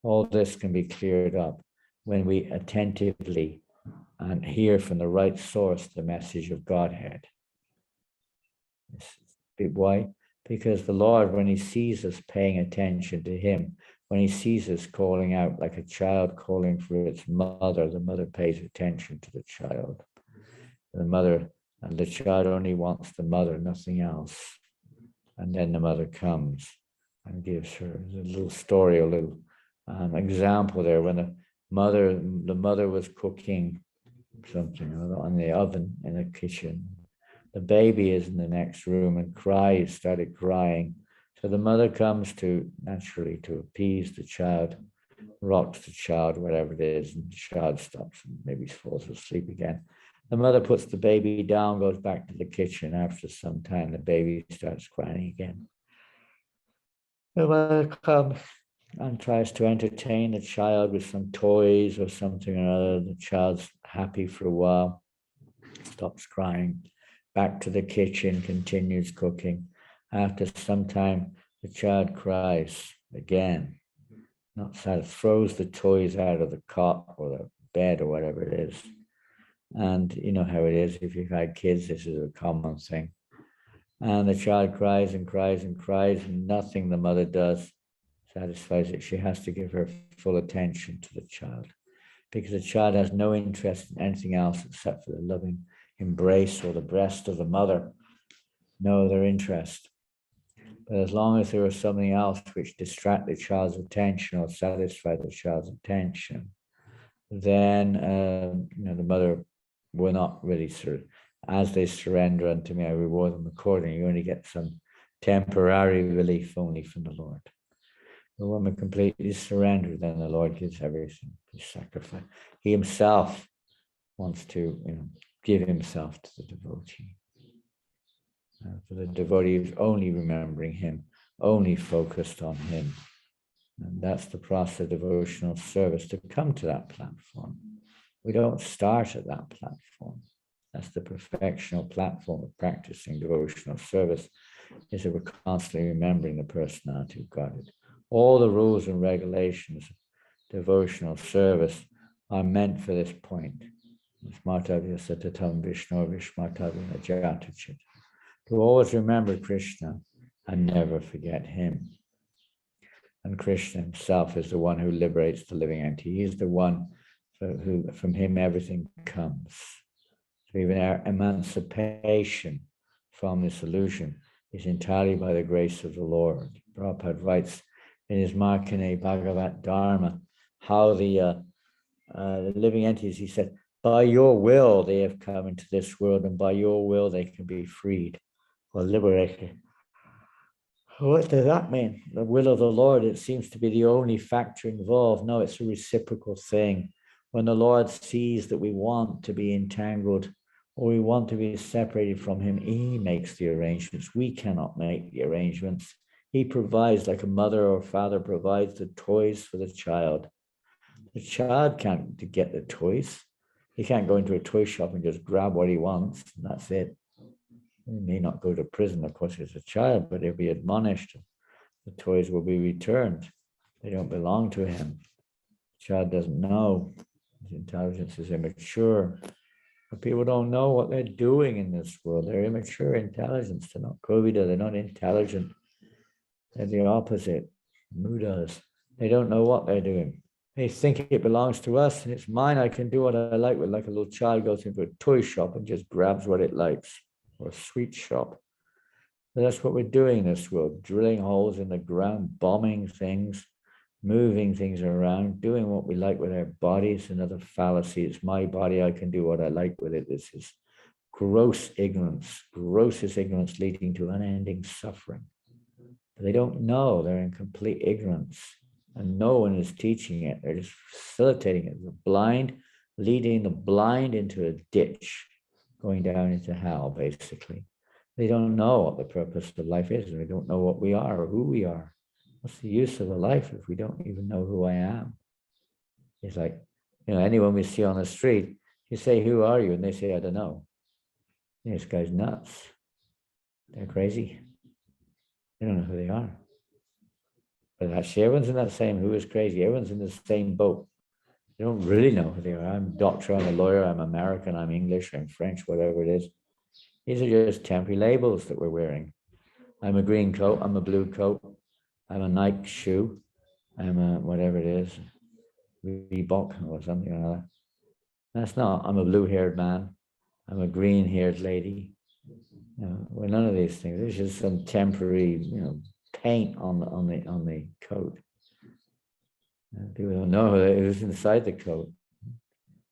All this can be cleared up when we attentively and hear from the right source the message of Godhead. Why? Because the Lord, when he sees us paying attention to him, when he sees us calling out like a child calling for its mother, the mother pays attention to the child. And the child only wants the mother, nothing else. And then the mother comes and gives her a little story, a little example there. When the mother was cooking something on the oven in the kitchen, the baby is in the next room and started crying. So the mother comes naturally to appease the child, rocks the child, whatever it is, and the child stops and maybe falls asleep again. The mother puts the baby down, goes back to the kitchen. After some time, the baby starts crying again. The mother comes and tries to entertain the child with some toys or something or other. The child's happy for a while, stops crying, back to the kitchen, continues cooking. After some time, the child cries again, not sad, throws the toys out of the cot or the bed or whatever it is. And you know how it is, if you've had kids, this is a common thing. And the child cries and cries and cries, and nothing the mother does satisfies it. She has to give her full attention to the child, because the child has no interest in anything else except for the loving embrace or the breast of the mother. No other interest. But as long as there is something else which distract the child's attention or satisfy the child's attention, then the mother will not really as they surrender unto me, I reward them accordingly. You only get some temporary relief only from the Lord. But when we completely surrender, then the Lord gives everything, His sacrifice. He Himself wants to give Himself to the devotee. For the devotee is only remembering Him, only focused on Him. And that's the process of devotional service, to come to that platform. We don't start at that platform. That's the perfectional platform of practicing devotional service, is that we're constantly remembering the personality of Godhead. All the rules and regulations of devotional service are meant for this point. Smartavya satatam Vishnu Vishmatavya Jatachit. To always remember Krishna and never forget Him. And Krishna Himself is the one who liberates the living entity. He is the one who, from Him, everything comes. So even our emancipation from this illusion is entirely by the grace of the Lord. Prabhupada writes in his Markane Bhagavat Dharma how the living entities, he said, by your will they have come into this world, and by your will they can be freed or liberated. What does that mean? The will of the Lord, it seems to be the only factor involved. No, it's a reciprocal thing. When the Lord sees that we want to be entangled or we want to be separated from Him, He makes the arrangements. We cannot make the arrangements. He provides, like a mother or father provides the toys for the child. The child can't get the toys. He can't go into a toy shop and just grab what he wants, and that's it. He may not go to prison, of course, as a child, but he'll be admonished. The toys will be returned. They don't belong to him. The child doesn't know. His intelligence is immature. But people don't know what they're doing in this world. They're immature intelligence. They're not Kovida. They're not intelligent. They're the opposite. Mudas. They don't know what they're doing. They think it belongs to us and it's mine. I can do what I like with, like a little child goes into a toy shop and just grabs what it likes, or a sweet shop. So that's what we're doing in this world, drilling holes in the ground, bombing things, moving things around, doing what we like with our bodies. Another fallacy. It's my body. I can do what I like with it. This is gross ignorance, grossest ignorance leading to unending suffering. But they don't know. They're in complete ignorance. And no one is teaching it. They're just facilitating it. The blind, leading the blind into a ditch, going down into hell, basically. They don't know what the purpose of life is, and they don't know what we are or who we are. What's the use of a life if we don't even know who I am? It's like, anyone we see on the street, you say, who are you? And they say, I don't know. This guy's nuts. They're crazy. They don't know who they are. But actually, everyone's in that same, who is crazy? Everyone's in the same boat. They don't really know who they are. I'm a doctor, I'm a lawyer, I'm American, I'm English, I'm French, whatever it is. These are just temporary labels that we're wearing. I'm a green coat, I'm a blue coat, I'm a Nike shoe, I'm a whatever it is, Reebok or something or other. That's not, I'm a blue-haired man, I'm a green-haired lady. We're none of these things. It's just some temporary, paint on the coat. People don't know who's inside the coat.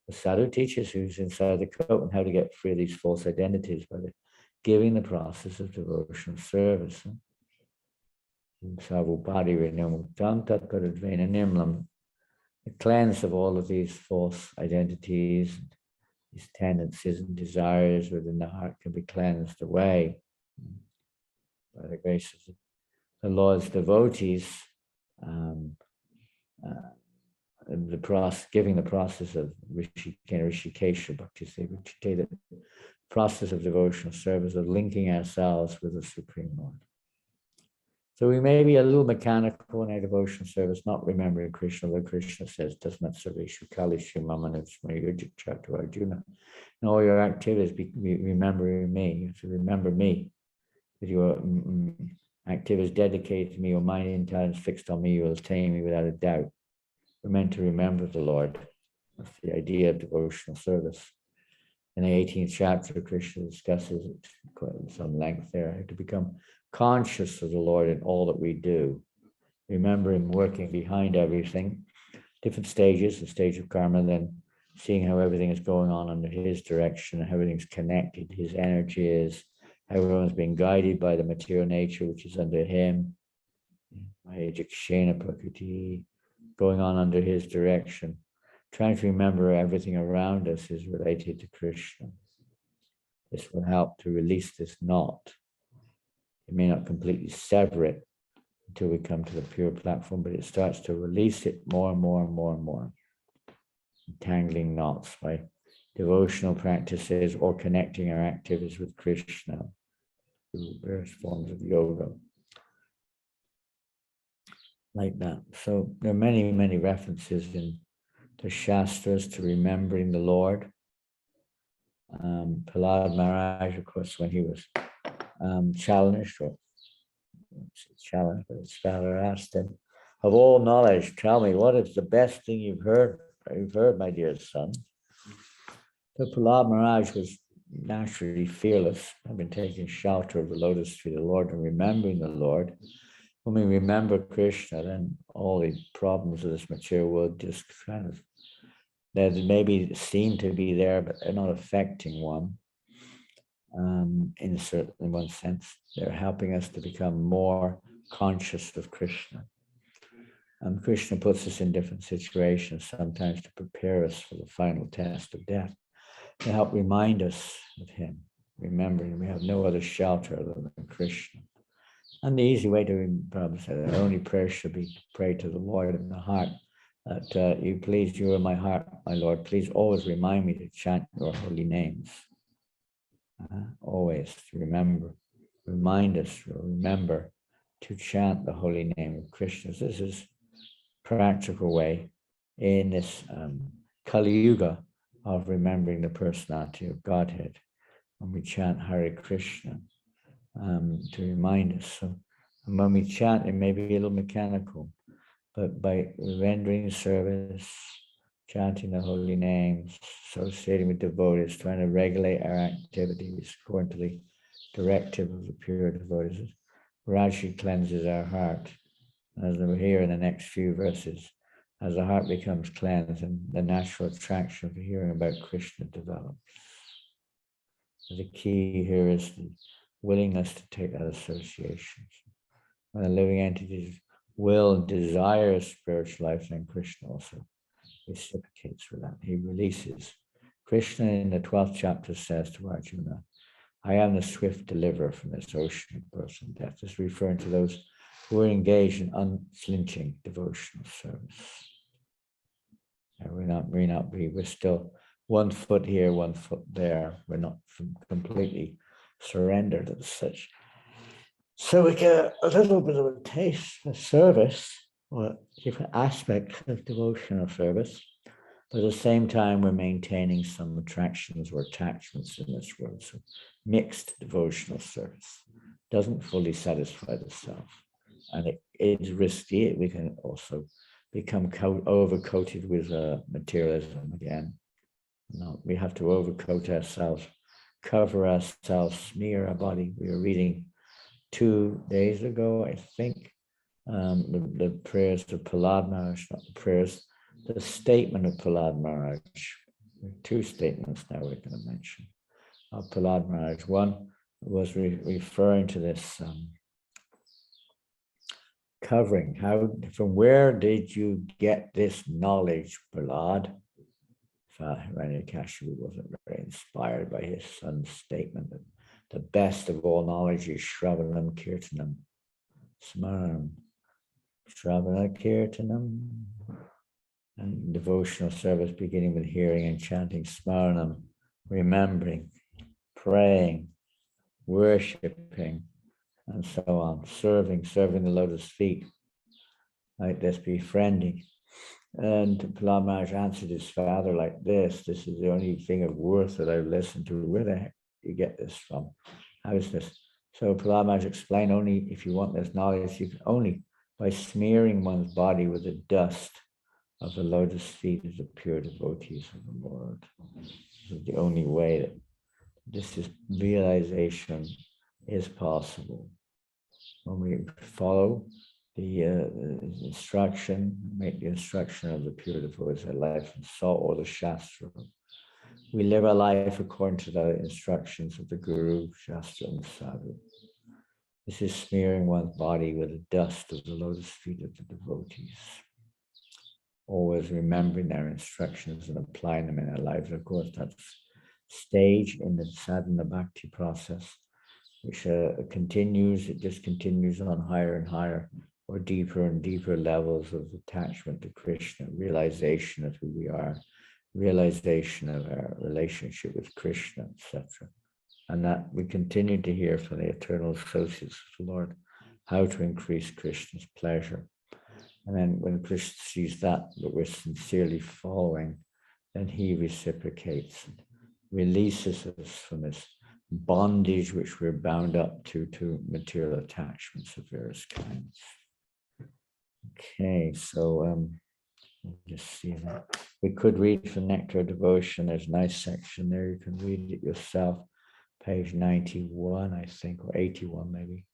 The sadhu teaches who's inside the coat and how to get free of these false identities by giving the process of devotional service. The cleanse of all of these false identities, these tendencies and desires within the heart can be cleansed away by the grace of the Lord's devotees. Giving the process of Rishikesha Bhakti Sevachite, the process of devotional service, of linking ourselves with the Supreme Lord. So we may be a little mechanical in our devotional service, not remembering Krishna, though Krishna says, Tasmat Sarveshu Kalishu Mamanavsmayurjit Chatu Arjuna. In all your activities, be remembering me. You have to remember me. With your activities dedicated to me, your mind and intelligence fixed on me, you will attain me without a doubt. We're meant to remember the Lord. That's the idea of devotional service. In the 18th chapter, Krishna discusses it quite at some length there, to become conscious of the Lord in all that we do. Remember him working behind everything, different stages, the stage of karma, then seeing how everything is going on under his direction, how everything's connected, his energy is, how everyone's being guided by the material nature, which is under him, Prakriti, going on under his direction. Trying to remember everything around us is related to Krishna. This will help to release this knot. It may not completely sever it until we come to the pure platform, but it starts to release it more and more and more and more. Entangling knots by devotional practices or connecting our activities with Krishna through various forms of yoga. Like that. So there are many, many references in the Shastras to remembering the Lord. Prahlad Maharaj, of course, when he was challenged, but his father asked him, of all knowledge, tell me, what is the best thing you've heard, my dear son? So Prahlad Maharaj was naturally fearless, having taken shelter of the lotus feet of the Lord and remembering the Lord. When we remember Krishna, then all the problems of this material world just kind of, they maybe seem to be there, but they're not affecting one. In one sense, they're helping us to become more conscious of Krishna. And Krishna puts us in different situations, sometimes to prepare us for the final test of death, to help remind us of him, remembering we have no other shelter other than Krishna. And the easy way to, Prabhupada said, our only prayer should be to pray to the Lord in the heart, that you are my heart, my Lord, please always remind me to chant your holy names. Always to remind us, remember to chant the holy name of Krishna. This is a practical way in this Kali Yuga of remembering the personality of Godhead. When we chant Hare Krishna, to remind us. So, and when we chant, it may be a little mechanical, but by rendering service, chanting the holy names, associating with devotees, trying to regulate our activities according to the directive of the pure devotees, gradually cleanses our heart. As we'll hear in the next few verses, as the heart becomes cleansed and the natural attraction for hearing about Krishna develops. So the key here is the willingness to take that association. When the living entities will and desire spiritual life, then Krishna also reciprocates for that. He releases. Krishna in the 12th chapter says to Arjuna, I am the swift deliverer from this ocean of birth and death. This is referring to those who are engaged in unflinching devotional service. We're still 1 foot here, 1 foot there. We're not completely surrendered as such. So we get a little bit of a taste of service, or different aspects of devotional service, but at the same time we're maintaining some attractions or attachments in this world. So mixed devotional service doesn't fully satisfy the self, and it is risky. We can also become overcoated with materialism again. No, we have to overcoat ourselves, cover ourselves, smear our body. We were reading 2 days ago, I think, the prayers of Prahlad Maharaj, not the prayers, the statement of Prahlad Maharaj. 2 statements now we're going to mention of Prahlad Maharaj. One was referring to this covering. From where did you get this knowledge, Prahlad? Hiranyakashipu wasn't very inspired by his son's statement that the best of all knowledge is Shravanam Kirtanam Smaranam. Shravana Kirtanam, and devotional service beginning with hearing and chanting Smaranam, remembering, praying, worshipping, and so on, serving the lotus feet, like this, befriending. And Prahlad Maharaj answered his father like this is the only thing of worth that I've listened to. Where the heck do you get this from? How is this? So Prahlad Maharaj explained, only if you want this knowledge, you can only by smearing one's body with the dust of the lotus feet of the pure devotees of the Lord. This is the only way that this is realization is possible. When we follow the instruction, make the instruction of the pure devotees of life and salt or the Shastra. We live our life according to the instructions of the Guru, Shastra, and Sadhu. This is smearing one's body with the dust of the lotus feet of the devotees. Always remembering their instructions and applying them in our lives. Of course, that's stage in the sadhana bhakti process, which continues, it just continues on higher and higher, or deeper and deeper levels of attachment to Krishna, realization of who we are, realization of our relationship with Krishna, etc. And that we continue to hear from the eternal associates of the Lord how to increase Krishna's pleasure. And then when Krishna sees that we're sincerely following, then he reciprocates and releases us from this bondage which we're bound up to material attachments of various kinds. Okay, so just see that. We could read from Nectar of Devotion. There's a nice section there. You can read it yourself. Page 91, I think, or 81 maybe,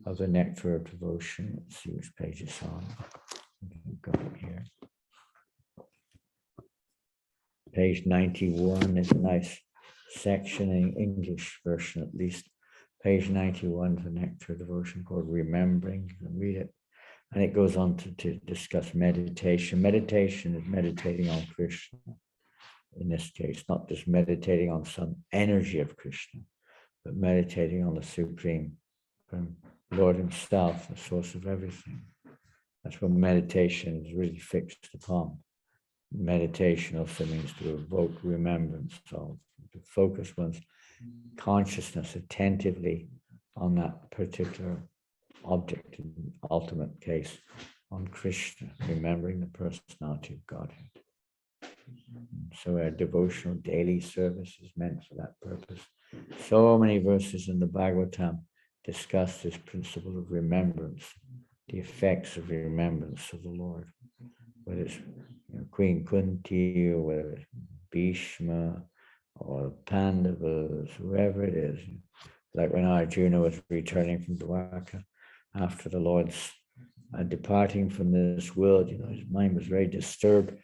of the Nectar of Devotion. Let's see which page it's on. Go here. Page 91 is a nice section in English version, at least. Page 91 of the Nectar of Devotion called Remembering. You can read it. And it goes on to discuss meditation. Meditation is meditating on Krishna. In this case, not just meditating on some energy of Krishna, but meditating on the Supreme Lord Himself, the source of everything. That's what meditation is really fixed upon. Meditation also means to evoke remembrance, so to focus one's consciousness attentively on that particular object, in the ultimate case, on Krishna, remembering the personality of Godhead. So our devotional daily service is meant for that purpose. So many verses in the Bhagavatam discuss this principle of remembrance, the effects of remembrance of the Lord, whether it's Queen Kunti, or whether it's Bhishma, or Pandavas, whoever it is. Like when Arjuna was returning from Dwarka after the Lord's departing from this world, his mind was very disturbed.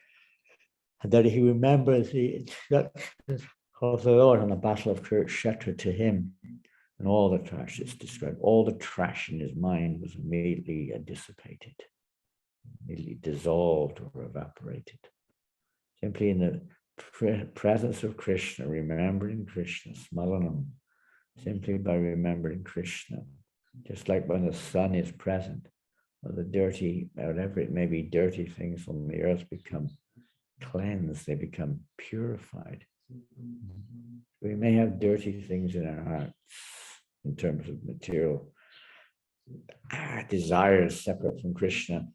And that he remembers the instructions of the Lord on the battle of Kurukshetra to him, and all the trash it's described, all the trash in his mind was immediately dissipated, immediately dissolved or evaporated. Simply in the presence of Krishna, remembering Krishna, smaranam, simply by remembering Krishna, just like when the sun is present, or the dirty, whatever it may be, dirty things on the earth become cleansed, they become purified. We may have dirty things in our hearts in terms of material desires separate from Krishna,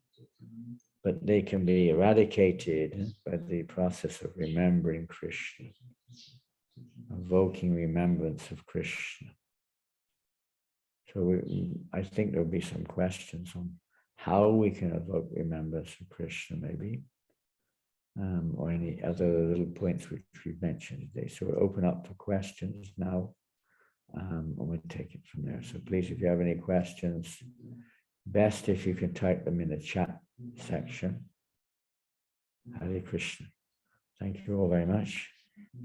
but they can be eradicated by the process of remembering Krishna, evoking remembrance of Krishna. So I think there'll be some questions on how we can evoke remembrance of Krishna, maybe. Or any other little points which we've mentioned today. So we'll open up for questions now, and we'll take it from there. So please, if you have any questions, best if you can type them in the chat section. Hare Krishna. Thank you all very much.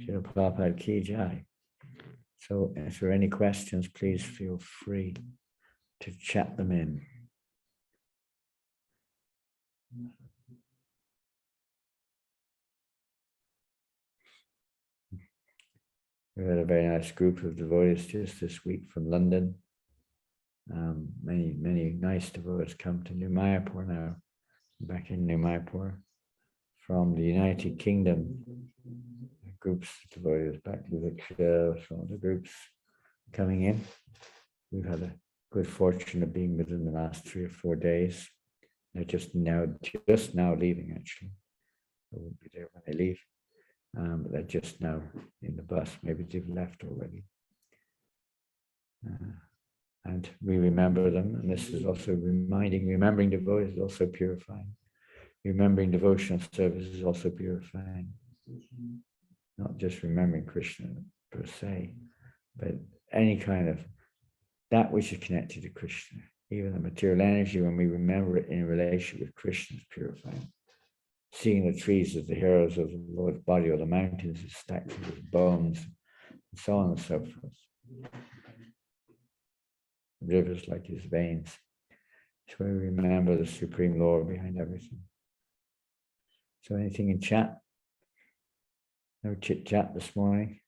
Srila Prabhupada Ki Jai. So if there are any questions, please feel free to chat them in. We had a very nice group of devotees just this week from London. Many nice devotees come to New Mayapur now, back in New Mayapur. From the United Kingdom, groups of devotees back to Victoria, some of the groups coming in. We've had a good fortune of being with them the last 3 or 4 days. They're just now leaving, actually. They won't be there when they leave. But they're just now in the bus. Maybe they've left already. And we remember them, and this is also remembering devotees is also purifying. Remembering devotional service is also purifying. Not just remembering Krishna per se, but any kind of that which is connected to Krishna. Even the material energy, when we remember it in relation with Krishna, is purifying. Seeing the trees as the heroes of the Lord's body, or the mountains as statues of his bones, and so on and so forth. Rivers like his veins. It's where we remember the Supreme Lord behind everything. So anything in chat? No chit chat this morning?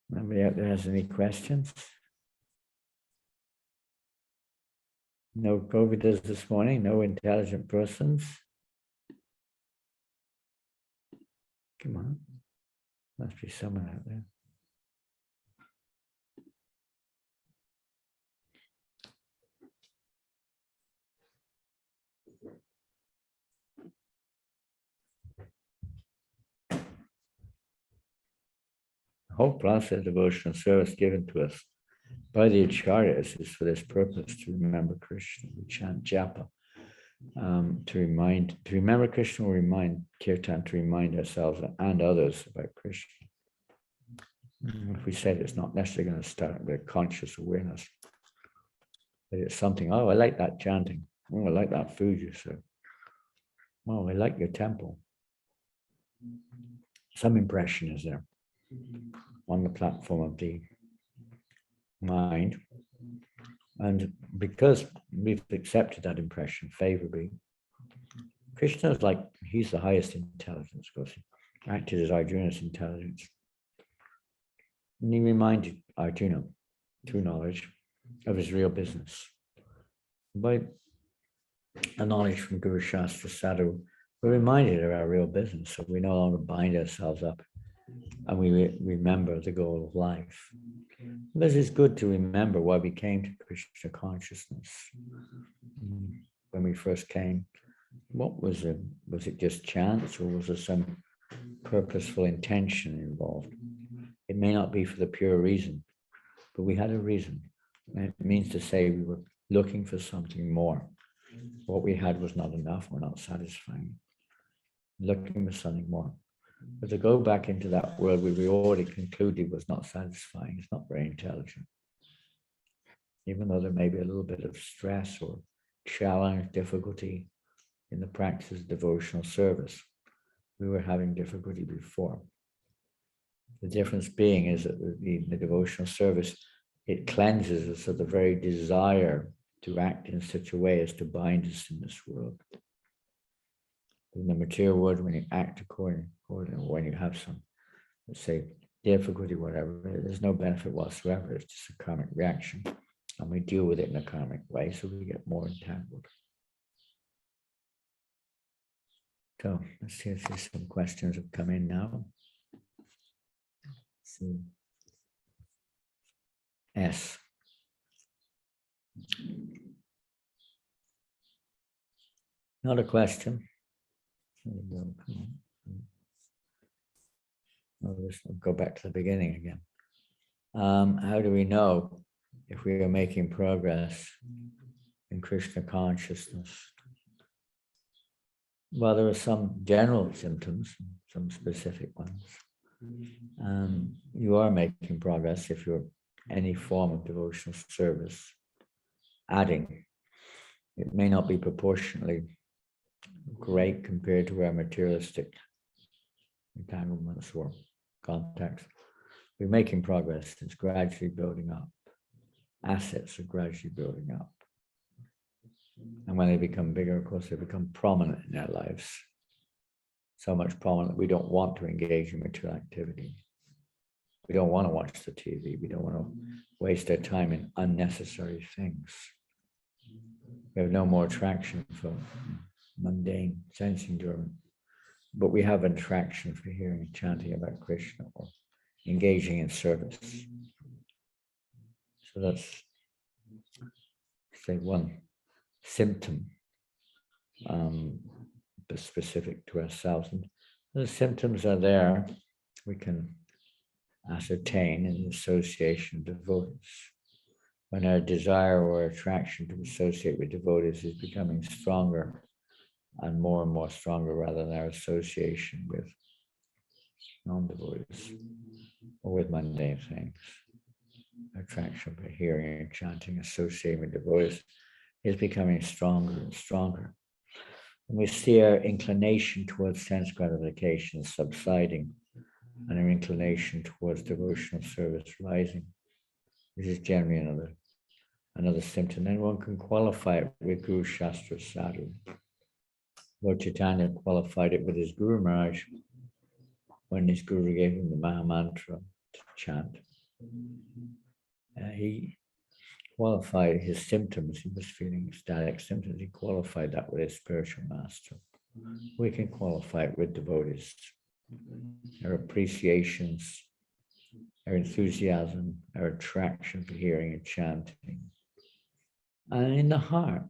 Nobody out there has any questions? No COVID this morning, no intelligent persons. Come on. Must be someone out there. The whole process of devotional service given to us by the acharyas is for this purpose, to remember Krishna. We chant japa. To remember Krishna, we remind kirtan, to remind ourselves and others about Krishna. If we said it's not necessarily going to start with conscious awareness, but it's something, oh, I like that chanting. Oh, I like that food you serve. Oh, I like your temple. Some impression is there on the platform of the mind. And because we've accepted that impression favorably, Krishna is like, he's the highest intelligence, because he acted as Arjuna's intelligence. And he reminded Arjuna, through knowledge, of his real business. By a knowledge from Guru Shastra Sadhu, we're reminded of our real business, so we no longer bind ourselves up, and we remember the goal of life. This is good to remember why we came to Krishna consciousness. When we first came, what was it? Was it just chance, or was there some purposeful intention involved? It may not be for the pure reason, but we had a reason. And it means to say we were looking for something more. What we had was not enough, or not satisfying. Looking for something more. But to go back into that world we already concluded was not satisfying, it's not very intelligent. Even though there may be a little bit of stress or challenge, difficulty in the practice of devotional service, we were having difficulty before. The difference being is that the devotional service, it cleanses us of the very desire to act in such a way as to bind us in this world. In the material world, when you act according, when you have some, let's say, difficulty, whatever, there's no benefit whatsoever. It's just a karmic reaction. And we deal with it in a karmic way, so we get more entangled. So let's see if there's some questions have come in now. Let's see. S. Not a question. I'll just go back to the beginning again. How do we know if we are making progress in Krishna consciousness? Well, there are some general symptoms, some specific ones. You are making progress if you're any form of devotional service adding. It may not be proportionally great compared to our materialistic entanglements or contacts. We're making progress. It's gradually building up. Assets are gradually building up. And when they become bigger, of course, they become prominent in our lives. So much prominent that we don't want to engage in material activity. We don't want to watch the TV. We don't want to waste our time in unnecessary things. We have no more attraction for mundane sense enjoyment, but we have an attraction for hearing and chanting about Krishna or engaging in service. So that's, say, one symptom specific to ourselves. And The symptoms are there. We can ascertain in the association of devotees. When our desire or attraction to associate with devotees is becoming stronger and more stronger rather than our association with non-devotees or with mundane things. Attraction for hearing and chanting, associating with devotees is becoming stronger and stronger. And we see our inclination towards sense gratification subsiding and our inclination towards devotional service rising. This is generally another symptom. Then one can qualify it with Guru Shastra Sadhu. Lord Chaitanya qualified it with his Guru Maharaj when his Guru gave him the Maha Mantra to chant. He qualified his symptoms. He was feeling ecstatic symptoms. He qualified that with his spiritual master. We can qualify it with devotees. Our appreciations, our enthusiasm, our attraction for hearing and chanting. And in the heart,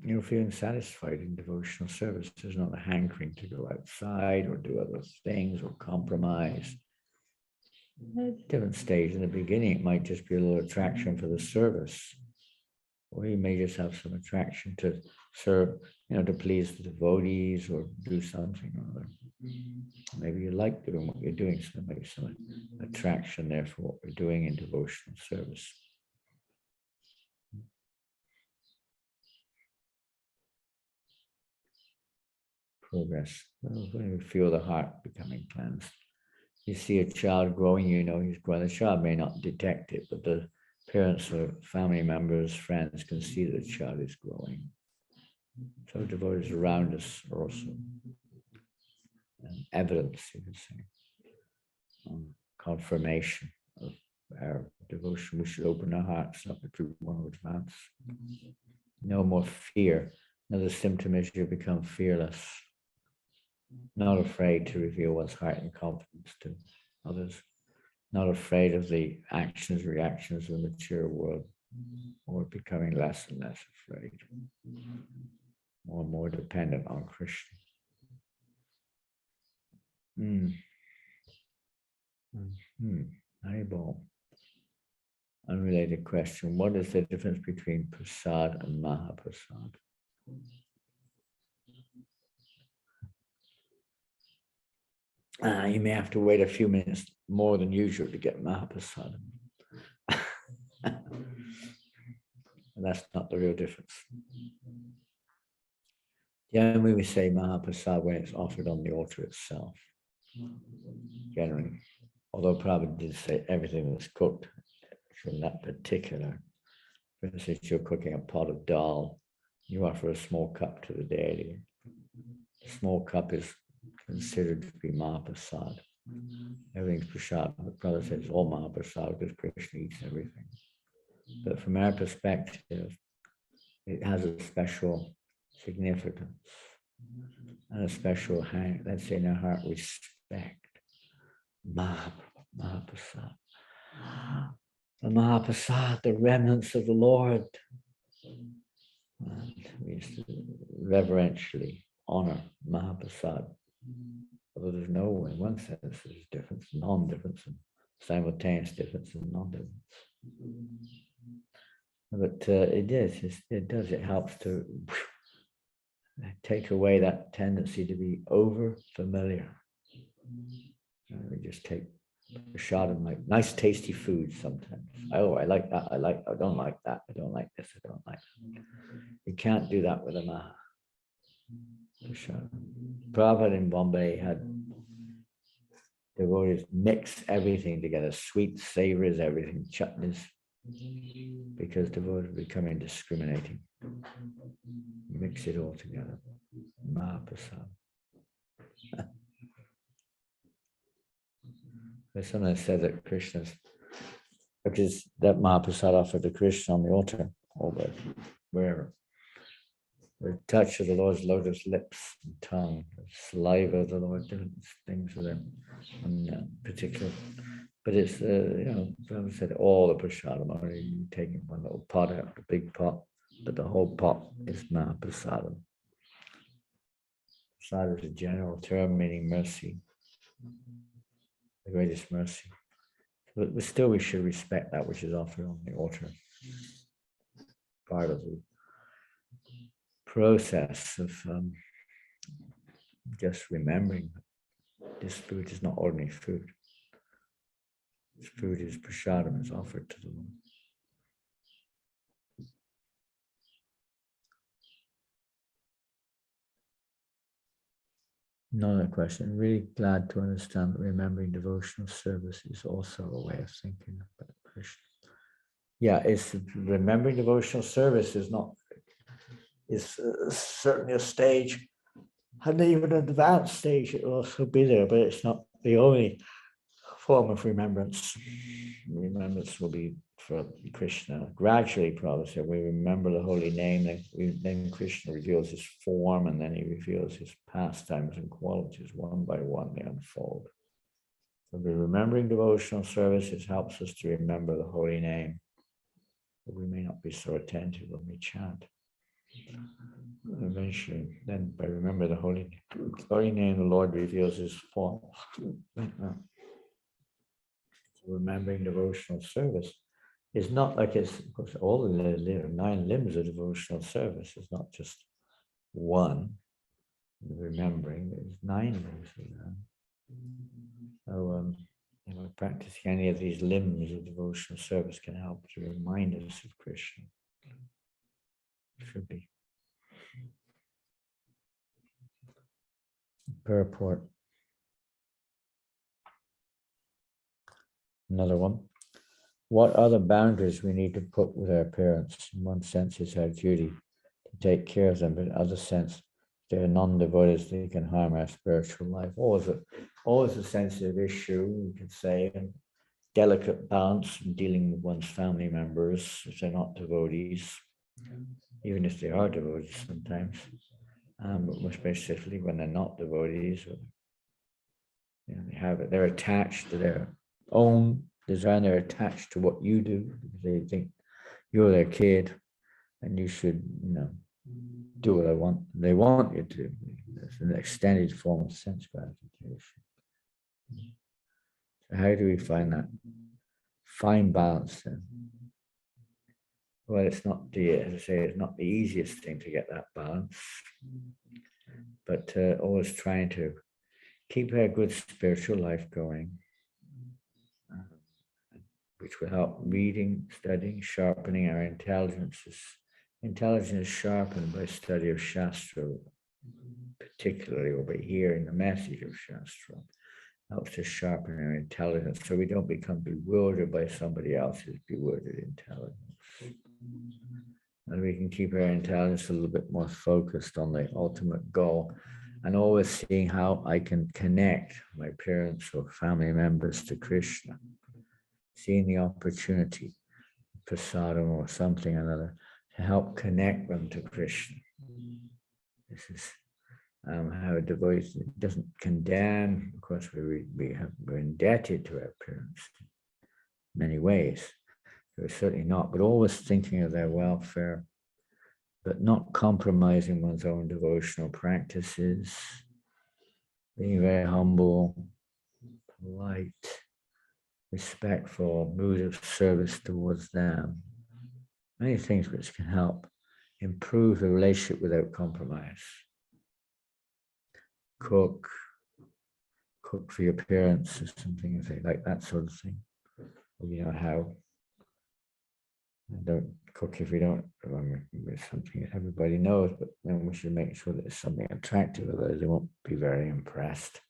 you're feeling satisfied in devotional service. There's not a hankering to go outside or do other things or compromise. At different stage in the beginning, it might just be a little attraction for the service. Or you may just have some attraction to serve, to please the devotees or do something or other. Maybe you like doing what you're doing, so there may be some attraction there for what we're doing in devotional service. Progress. Well, when you feel the heart becoming cleansed, you see a child growing, he's growing. The child may not detect it, but the parents or family members, friends can see that the child is growing. So devotees around us are also evidence, you could say, confirmation of our devotion. We should open our hearts up if we want to advance. No more fear. Another symptom is you become fearless, not afraid to reveal one's heart in confidence to others, not afraid of the actions, reactions of the material world, or becoming less and less afraid, more and more dependent on Krishna. Haribol. Unrelated question. What is the difference between prasad and Mahaprasad? You may have to wait a few minutes more than usual to get Mahaprasad. That's not the real difference. Generally, we say Mahaprasad when it's offered on the altar itself. Generally, although Prabhupada did say everything that's cooked from that particular. For instance, you're cooking a pot of dal, you offer a small cup to the deity. The small cup is considered to be Mahaprasad. Everything's prasad, but Prabhupada says all Mahaprasad because Krishna eats everything. But from our perspective, it has a special significance and a special, let's say in our heart, respect. Mahaprasad. The Mahaprasad, the remnants of the Lord. And we used to reverentially honor Mahaprasad. Although there's no, in one sense, there's difference, non-difference, and simultaneous difference and non-difference. But it helps to take away that tendency to be over familiar. We just take a shot of like nice tasty food sometimes. Oh, I like that. I don't like that. I don't like this. I don't like that. You can't do that with a Maha. Prabhupada in Bombay had devotees mix everything together, sweet, savories, everything, chutneys, because devotees become indiscriminating. Mix it all together. Mahaprasad. Sometimes said that Krishna's, which is that Mahaprasad offered to Krishna on the altar, or wherever. The touch of the Lord's lotus lips and tongue, the saliva of the Lord, different things with them, in particular. But it's, Prabhupada said all the prasadam are taking one little pot out, the big pot, but the whole pot is Mahaprasadam. Prasad is a general term meaning mercy, the greatest mercy. But still, we should respect that which is offered on the altar. Part of the process of just remembering that this food is not ordinary food. This food is prasadam, is offered to the Lord. Another question. Really glad to understand that remembering devotional service is also a way of thinking about Krishna. Yeah, it's remembering devotional service is not, is certainly a stage, and even an advanced stage, it will also be there, but it's not the only form of remembrance. Remembrance will be for Krishna. Gradually, Prabhupada said, we remember the holy name, then Krishna reveals his form, and then he reveals his pastimes and qualities. One by one, they unfold. So the remembering devotional services helps us to remember the holy name. But we may not be so attentive when we chant. Eventually, then by remember the holy name, the Lord reveals his form. Remembering devotional service is not like it's, of course, all the 9 limbs of devotional service is not just one. Remembering, there's 9 limbs of that. So, practicing any of these limbs of devotional service can help to remind us of Krishna. Should be. Purport. Another one. What are the boundaries we need to put with our parents? In one sense, it's our duty to take care of them, but in other sense, they're non-devotees, they can harm our spiritual life. Always a sensitive issue, you could say, and delicate balance in dealing with one's family members if they're not devotees, even if they are devotees sometimes, but more specifically when they're not devotees. They're attached to their own desire, they're attached to what you do, because they think you're their kid and you should, do what they want you to. It's an extended form of sense gratification. So how do we find that fine balance then? Well, it's not as I say, it's not the easiest thing to get that balance, but always trying to keep a good spiritual life going, which will help reading, studying, sharpening our intelligence. Intelligence is sharpened by study of Shastra, particularly, or by hearing the message of Shastra. Helps to sharpen our intelligence so we don't become bewildered by somebody else's bewildered intelligence. And we can keep our intelligence a little bit more focused on the ultimate goal, and always seeing how I can connect my parents or family members to Krishna. Seeing the opportunity, prasadam or something or another, to help connect them to Krishna. This is how a devotee doesn't condemn. Of course, we're indebted to our parents in many ways. We're certainly not, but always thinking of their welfare, but not compromising one's own devotional practices, being very humble, polite, respectful, mood of service towards them. Many things which can help improve the relationship without compromise. Cook for your parents or something like that sort of thing. How don't cook if we don't, it's something that everybody knows, but then we should make sure that it's something attractive, otherwise they won't be very impressed.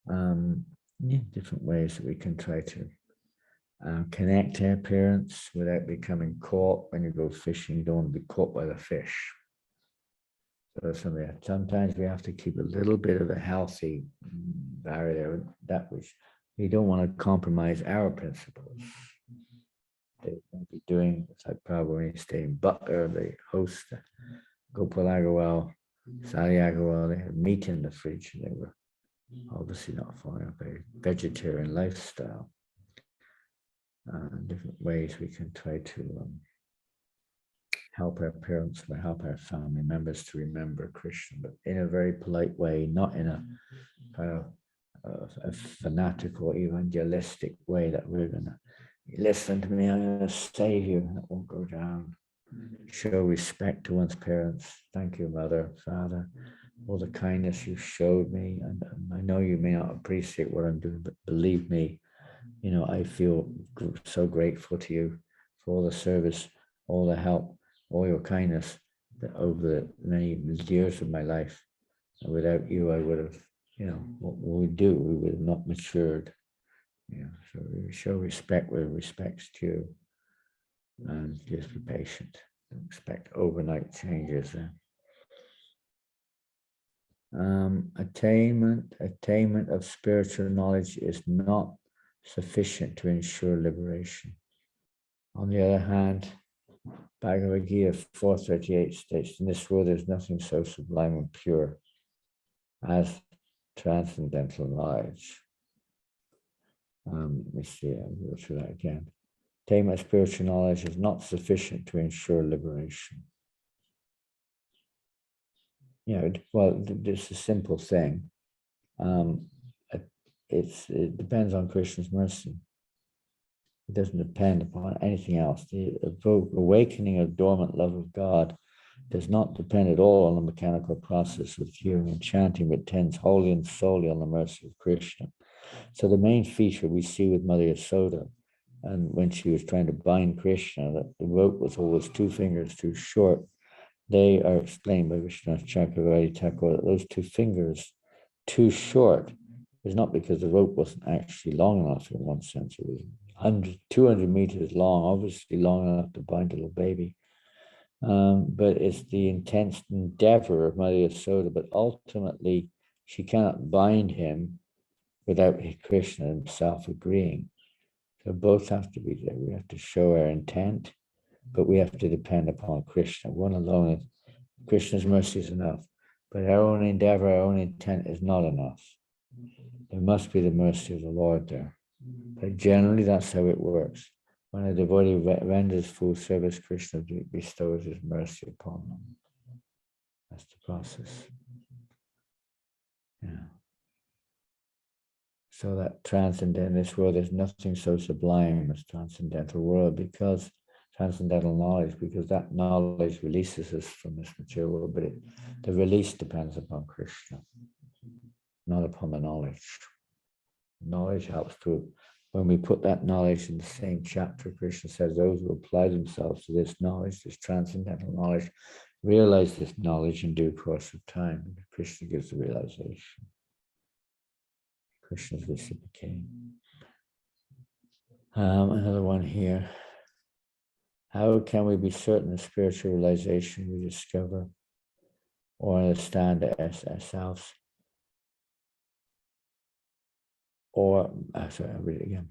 Different ways that we can try to connect to our parents without becoming caught. When you go fishing, you don't want to be caught by the fish. So sometimes we have to keep a little bit of a healthy barrier, that which we don't want to compromise our principles. They won't be doing, it's like probably when you stay in Butler, the host, Gopal Agarwal, Sally Agarwal, they had meat in the fridge, and they were obviously not following a very vegetarian lifestyle. Different ways we can try to help our parents, we help our family members to remember Krishna, but in a very polite way, not in a kind of a fanatical, evangelistic way that we're going to listen to me, I'm going to save you. That won't go down. Show respect to one's parents. Thank you, mother, father, all the kindness you showed me. And I know you may not appreciate what I'm doing, but believe me, you know, I feel so grateful to you for all the service, all the help, all your kindness that over the many years of my life. And without you, I would have, you know, what we do, we would have not matured. You know, so we show respect where respect's due, and just be patient. Don't expect overnight changes. Attainment of spiritual knowledge is not sufficient to ensure liberation. On the other hand, Bhagavad Gita 4:38 states, in this world there's nothing so sublime and pure as transcendental knowledge. Let me see, I'll go through that again. Attainment of spiritual knowledge is not sufficient to ensure liberation. You know, well, it's a simple thing. It depends on Krishna's mercy. It doesn't depend upon anything else. The awakening of dormant love of God does not depend at all on the mechanical process of hearing and chanting, but tends wholly and solely on the mercy of Krishna. So the main feature we see with Mother Yasoda, and when she was trying to bind Krishna, that the rope was always 2 fingers too short. They are explained by Vishwanath Chakravarti Thakur that those 2 fingers too short is not because the rope wasn't actually long enough in one sense. It was 200 meters long, obviously long enough to bind a little baby. But it's the intense endeavor of Mother Yasoda, but ultimately she cannot bind him without Krishna himself agreeing. So both have to be there. We have to show our intent, but we have to depend upon Krishna. One alone, Krishna's mercy is enough, but our own endeavor, our own intent is not enough. There must be the mercy of the Lord there. But generally, that's how it works. When a devotee renders full service, Krishna bestows his mercy upon them. That's the process. Yeah. So that transcendental, this world, there's nothing so sublime as transcendental world, because transcendental knowledge, because that knowledge releases us from this material world, but the release depends upon Krishna, not upon the knowledge. Knowledge helps to, when we put that knowledge in the same chapter, Krishna says those who apply themselves to this knowledge, this transcendental knowledge, realize this knowledge in due course of time. Krishna gives the realization. Krishna's reciprocating. Another one here. How can we be certain of spiritual realization we discover or understand ourselves? Or, sorry, I'll read it again.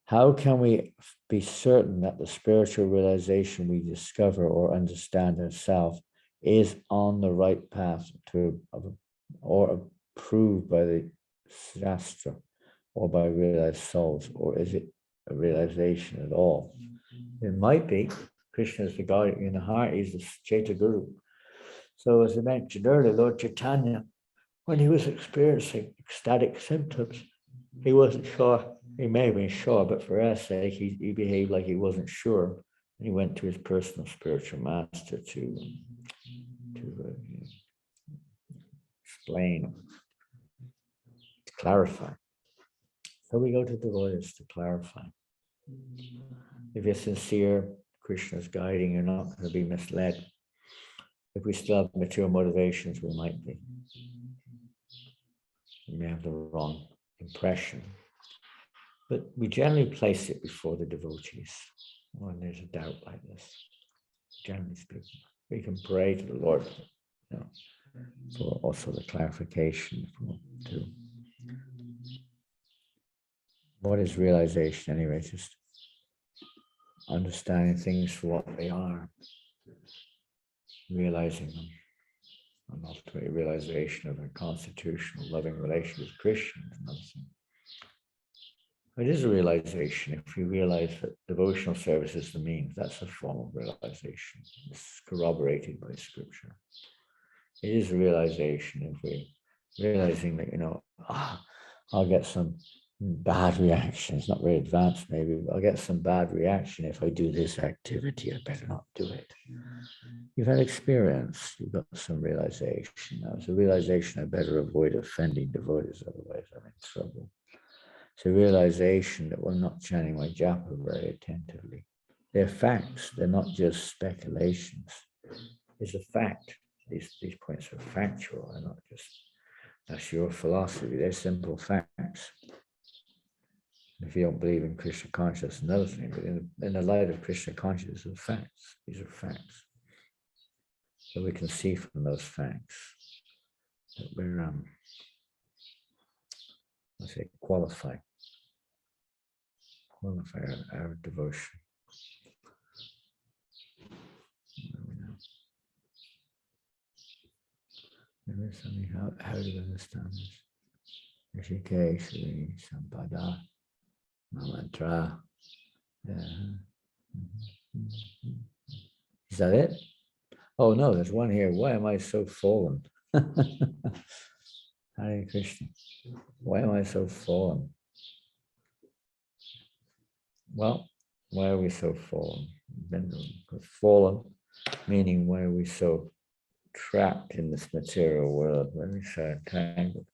How can we be certain that the spiritual realization we discover or understand ourselves is on the right path to, or approved by the Shastra or by realized souls, or is it a realization at all? It might be. Krishna is the God in the heart, he's the Chaita Guru. So as I mentioned earlier, Lord Chaitanya, when he was experiencing ecstatic symptoms, he wasn't sure. He may have been sure, but for our sake, he behaved like he wasn't sure. And he went to his personal spiritual master to explain, to clarify. So we go to devotees to clarify. If you're sincere, Krishna's guiding, you're not going to be misled. If we still have material motivations, we might be. We may have the wrong impression. But we generally place it before the devotees when there's a doubt like this. Generally speaking, we can pray to the Lord, you know, for also the clarification to what is realization anyway, just understanding things for what they are, realizing them, and ultimately realization of a constitutional loving relation with Krishna. It is a realization. If we realize that devotional service is the means, that's a form of realization. It's corroborated by scripture. It is a realization if we're realizing that, I'll get some bad reactions, not very advanced maybe, but I'll get some bad reaction if I do this activity, I better not do it. You've had experience, you've got some realization. Now, it's a realization I better avoid offending devotees, otherwise I'm in trouble. It's a realization that we're not chanting my japa very attentively. They're facts, they're not just speculations. It's a fact. These points are factual, they're not just, that's your philosophy, they're simple facts. If you don't believe in Krishna consciousness, another thing, but in the light of Krishna consciousness, are facts. These are facts. So we can see from those facts that we're, qualify our devotion. There is something, how do you understand this? Rishikesh, Sampada, Mantra. Is that it? Oh no, there's one here. Why am I so fallen? Hare Krishna. Why am I so fallen? Well, why are we so fallen? Because fallen, meaning why are we so trapped in this material world? Why are we so entangled?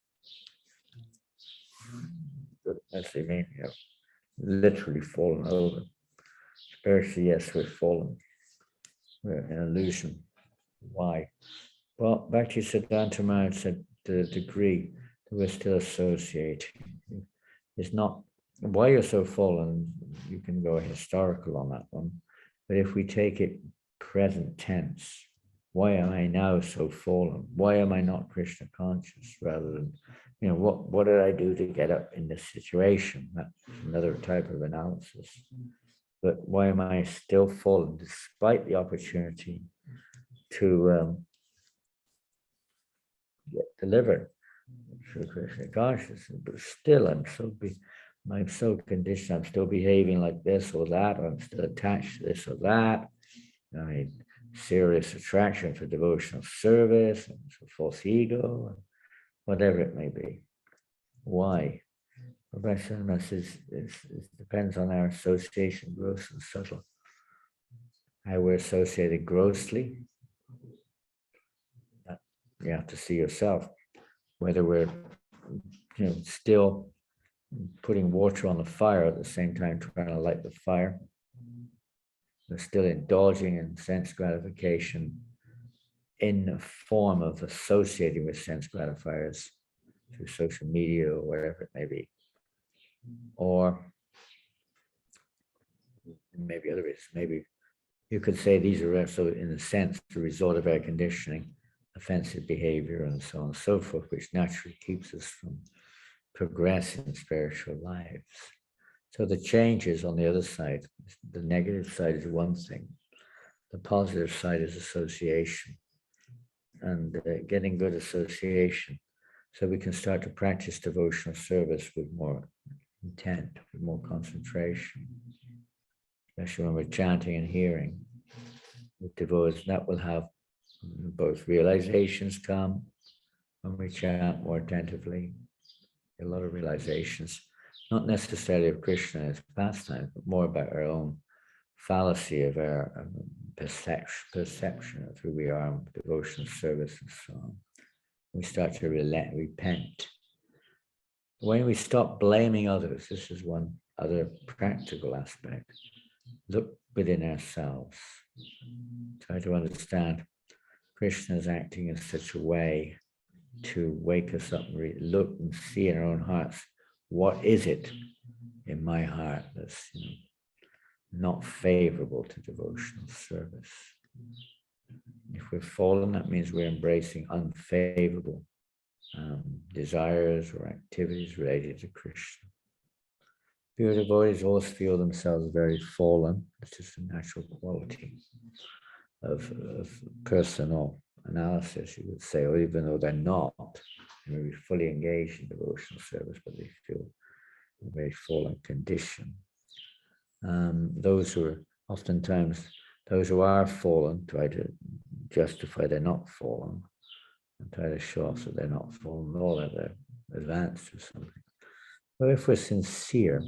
That's the meaning of literally fallen over. Spiritually, yes, we're fallen. We're in illusion. Why? Well, back to Siddhanta Maharaj said the degree that we're still associating. It's not why you're so fallen, you can go historical on that one. But if we take it present tense, why am I now so fallen? Why am I not Krishna conscious? Rather than, what did I do to get up in this situation? That's another type of analysis. But why am I still fallen despite the opportunity to get delivered through Krishna consciousness? But still, I'm so conditioned. I'm still behaving like this or that. Or I'm still attached to this or that. I mean, serious attraction for devotional service and for false ego, and whatever it may be. Why? Professional says it depends on our association, gross and subtle. How we're associated grossly, you have to see yourself. Whether we're still putting water on the fire at the same time trying to light the fire. We're still indulging in sense gratification in the form of associating with sense gratifiers through social media or whatever it may be. Or maybe other reasons. Maybe you could say these are also, in a sense, the result of our conditioning, offensive behavior, and so on and so forth, which naturally keeps us from progressing in spiritual lives. So the changes on the other side, the negative side is one thing. The positive side is association and getting good association. So we can start to practice devotional service with more intent, with more concentration, especially when we're chanting and hearing with devotees. That will have both realizations come when we chant more attentively, a lot of realizations, not necessarily of Krishna as pastime, but more about our own fallacy of our perception of who we are in devotional service and so on. We start to repent. When we stop blaming others, this is one other practical aspect. Look within ourselves. Try to understand Krishna is acting in such a way to wake us up and look and see in our own hearts, what is it in my heart that's not favorable to devotional service? If we're fallen, that means we're embracing unfavorable desires or activities related to Krishna. Pure devotees always feel themselves very fallen. It's just a natural quality of personal analysis, you would say, or even though they're not, they may be fully engaged in devotional service, but they feel a very fallen condition. Those who are oftentimes, those who are fallen try to justify they're not fallen and try to show off that they're not fallen, all that they're advanced or something. But if we're sincere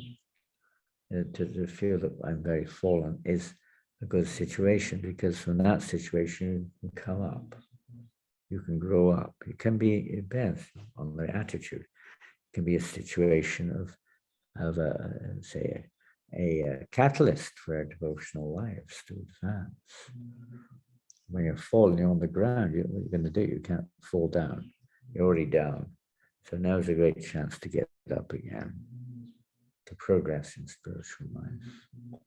to feel that I'm very fallen is a good situation, because from that situation you can come up, you can grow up. It can be, it depends on the attitude. It can be a situation of say a catalyst for our devotional lives to advance. When you're falling, you're on the ground, what are you going to do? You can't fall down. You're already down. So now's a great chance to get up again, to progress in spiritual life.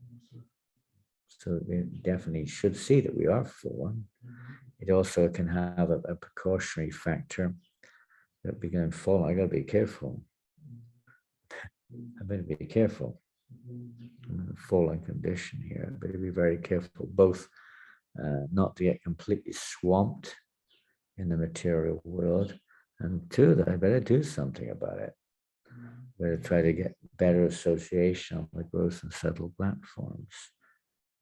So we definitely should see that we are fallen. It also can have a precautionary factor that we can fall. I got to be careful. I better be careful. I'm in a fallen condition here. I better be very careful, both not to get completely swamped in the material world, and two, that I better do something about it. I better try to get better association on the growth and subtle platforms.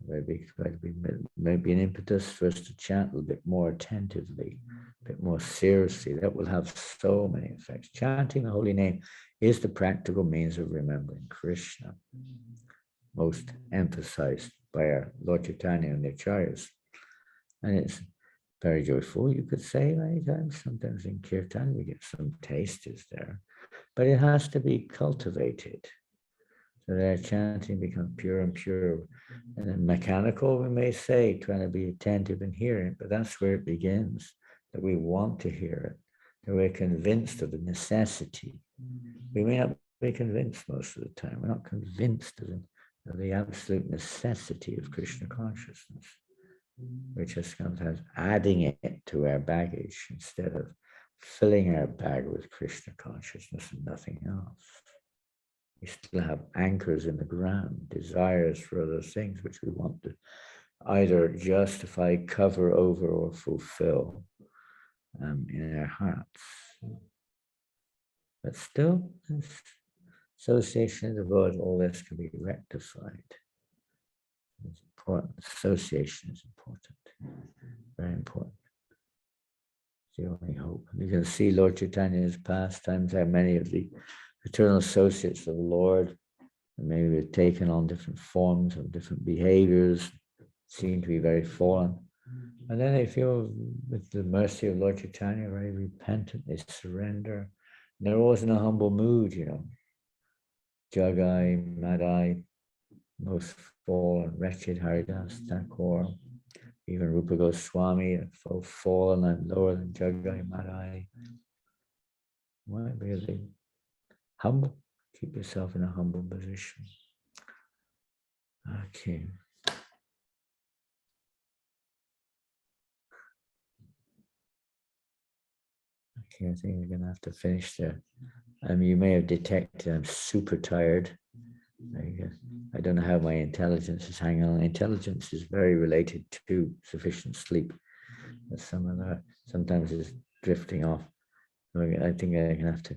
Maybe an impetus for us to chant a little bit more attentively, a bit more seriously. That will have so many effects. Chanting the holy name is the practical means of remembering Krishna, most emphasized by our Lord Chaitanya and the Acharyas. And it's very joyful, you could say, many times. Sometimes in Kirtan we get some tasters there, but it has to be cultivated. So that our chanting becomes pure and pure. And then mechanical, we may say, trying to be attentive and hearing, but that's where it begins, that we want to hear it, that we're convinced of the necessity. We may not be convinced most of the time. We're not convinced of the absolute necessity of Krishna consciousness. We're just sometimes adding it to our baggage instead of filling our bag with Krishna consciousness and nothing else. We still have anchors in the ground, desires for other things which we want to either justify, cover over, or fulfill in our hearts. But still, this association of the Lord, all this can be rectified. It's important. Association is important, very important. It's the only hope. And you can see Lord Chaitanya's pastimes, how many of the eternal associates of the Lord, and maybe have taken on different forms and different behaviors, seem to be very fallen. And then they feel, with the mercy of Lord Chaitanya, very repentant, they surrender. And they're always in a humble mood, you know. Jagai, Madai, most fallen, wretched Haridas Thakur, even Rupa Goswami, fallen and lower than Jagai, Madai. Why? Because they humble. Keep yourself in a humble position. Okay. Okay, I think we're going to have to finish there. You may have detected I'm super tired. I don't know how my intelligence is hanging on. Intelligence is very related to sufficient sleep. But sometimes it's drifting off. I think I'm going to have to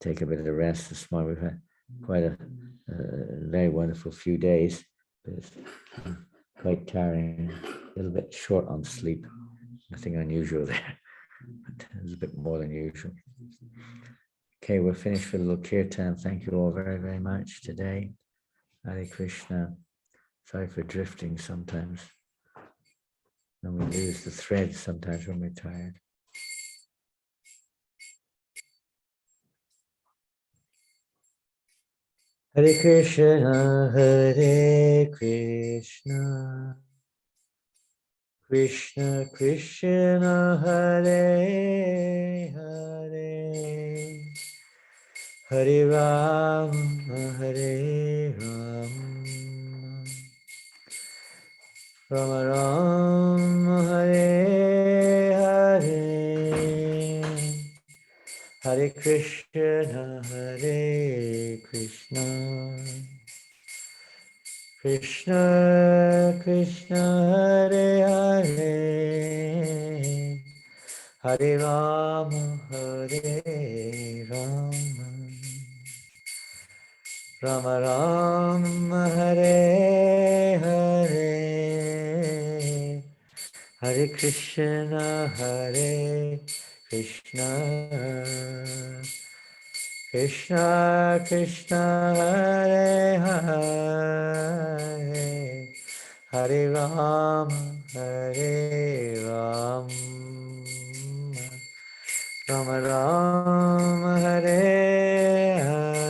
take a bit of a rest this morning. We've had quite a very wonderful few days, but it's quite tiring, a little bit short on sleep. Nothing unusual there, but it's a bit more than usual. Okay, we're finished with a little kirtan. Thank you all very, very much today. Hare Krishna. Sorry for drifting sometimes. And we lose the thread sometimes when we're tired. Hare Krishna, Hare Krishna, Krishna Krishna, Hare Hare, Hare Rama, Hare Rama, Rama Rama, Hare Hare, Hare Krishna, Hare Krishna, Krishna Krishna, Hare Hare, Hare Rama, Hare Rama. Rama Rama Hare Hare, Hare Krishna Hare Krishna, Krishna Krishna Hare Hare, Hare Rama Hare Rama, Rama Rama Hare Hare,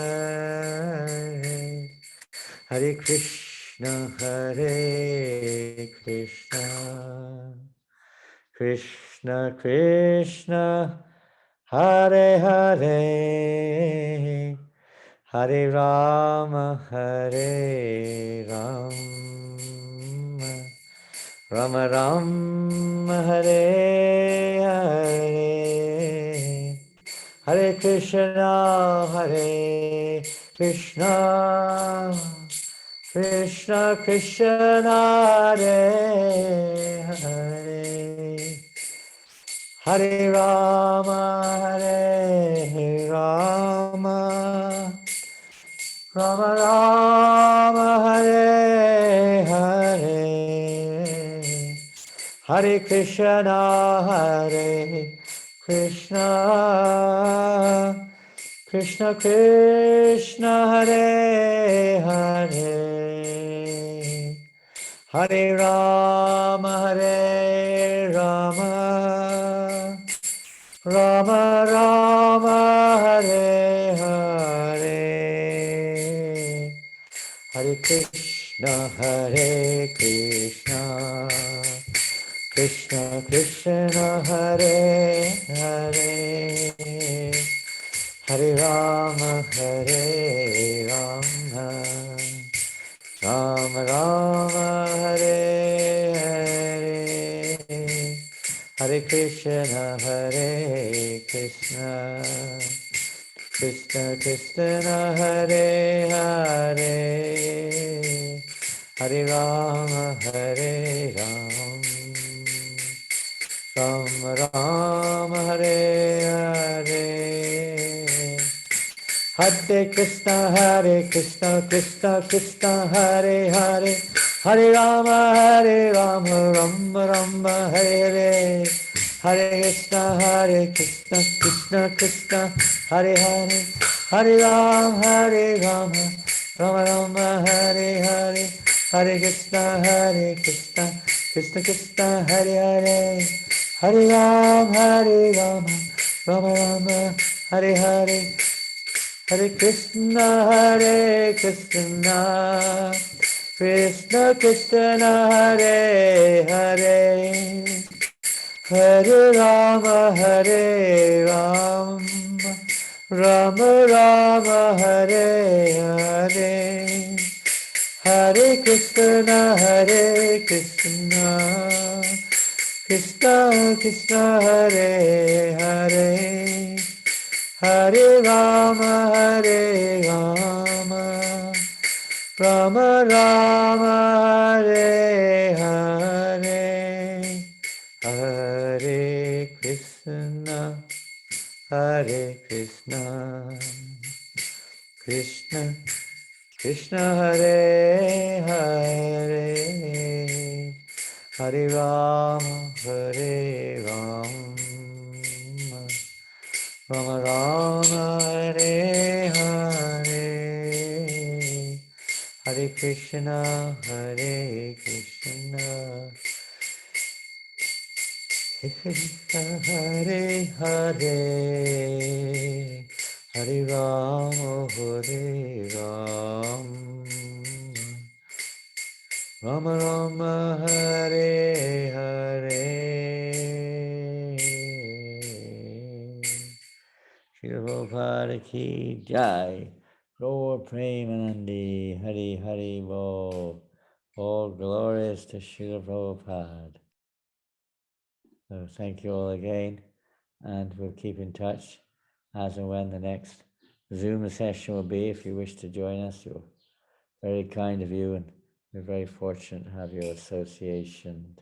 Hare Krishna Hare Krishna, Krishna Krishna Hare Hare, Hare Rama Hare Rama, Rama Rama Hare Hare, Hare Krishna Hare Krishna, Krishna Krishna Hare Hare, Hare Rama Hare Rama, Rama Rama Hare Hare, Hare Krishna Hare Krishna, Krishna Krishna Hare Hare, Hare Rama Hare Rama, Rama Rama Hare Hare, Hare Krishna Hare Krishna, Krishna Krishna Hare Hare, Hare Rama Hare Rama, Rama Rama Hare Hare, Hare Krishna Hare Krishna, Krishna Krishna Hare Hare, Hare Rama Hare Rama, Rama Rama Hare Hare, Hare Krishna Krishna Krishna Hare Hare, Hare Rama Rama Rama Hare Hare, Hare Krishna Krishna Krishna Hare Hare, Hare Rama Rama Rama Hare Hare, Hare Krishna Krishna Krishna Hare Hare, Hare Rama Rama Rama Hare Hare, Hare Krishna Krishna Krishna Hare Hare, Hare Rama Rama Rama Hare Hare, Hare Krishna Krishna Krishna Hare Hare, Hare Rama Rama Rama Hare Hare, Hare Krishna Krishna Krishna Hare Hare, Hare Rama Rama Rama Hare Hare, Hare Krishna Krishna Hare Hare, Hare Rama Rama Rama Hare Hare. Srila Prabhupada ki jai. Gaur Premanandi Hari Hari Bo. All glorious to Srila Prabhupada. So thank you all again, and we'll keep in touch as and when the next Zoom session will be. If you wish to join us, you're very kind of you, and we're very fortunate to have your association.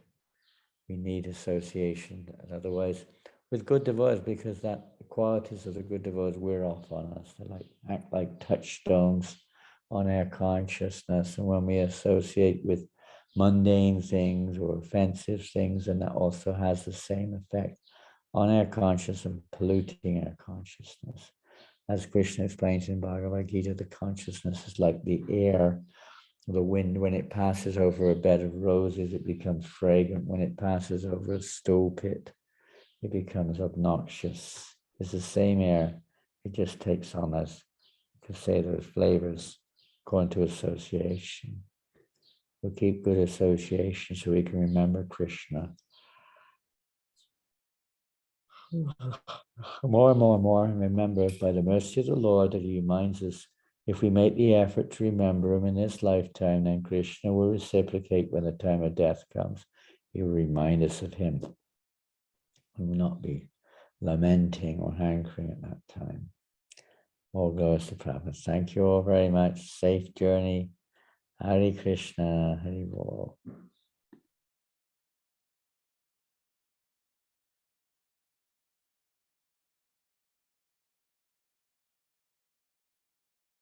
We need association, and otherwise, with good devotees, because that the qualities of the good devotees wear off on us. They act like touchstones on our consciousness. And when we associate with mundane things or offensive things, then that also has the same effect on our consciousness and polluting our consciousness. As Krishna explains in Bhagavad Gita, the consciousness is like the air, the wind. When it passes over a bed of roses, it becomes fragrant. When it passes over a stool pit, it becomes obnoxious. It's the same air. It just takes on, as you could say, those flavors according to association. We'll keep good association so we can remember Krishna. More and more and more, and remember by the mercy of the Lord that He reminds us, if we make the effort to remember Him in this lifetime, then Krishna will reciprocate when the time of death comes. He will remind us of Him. We will not be lamenting or hankering at that time. All goes to Prabhupada. Thank you all very much. Safe journey. Hare Krishna. Hare Bol.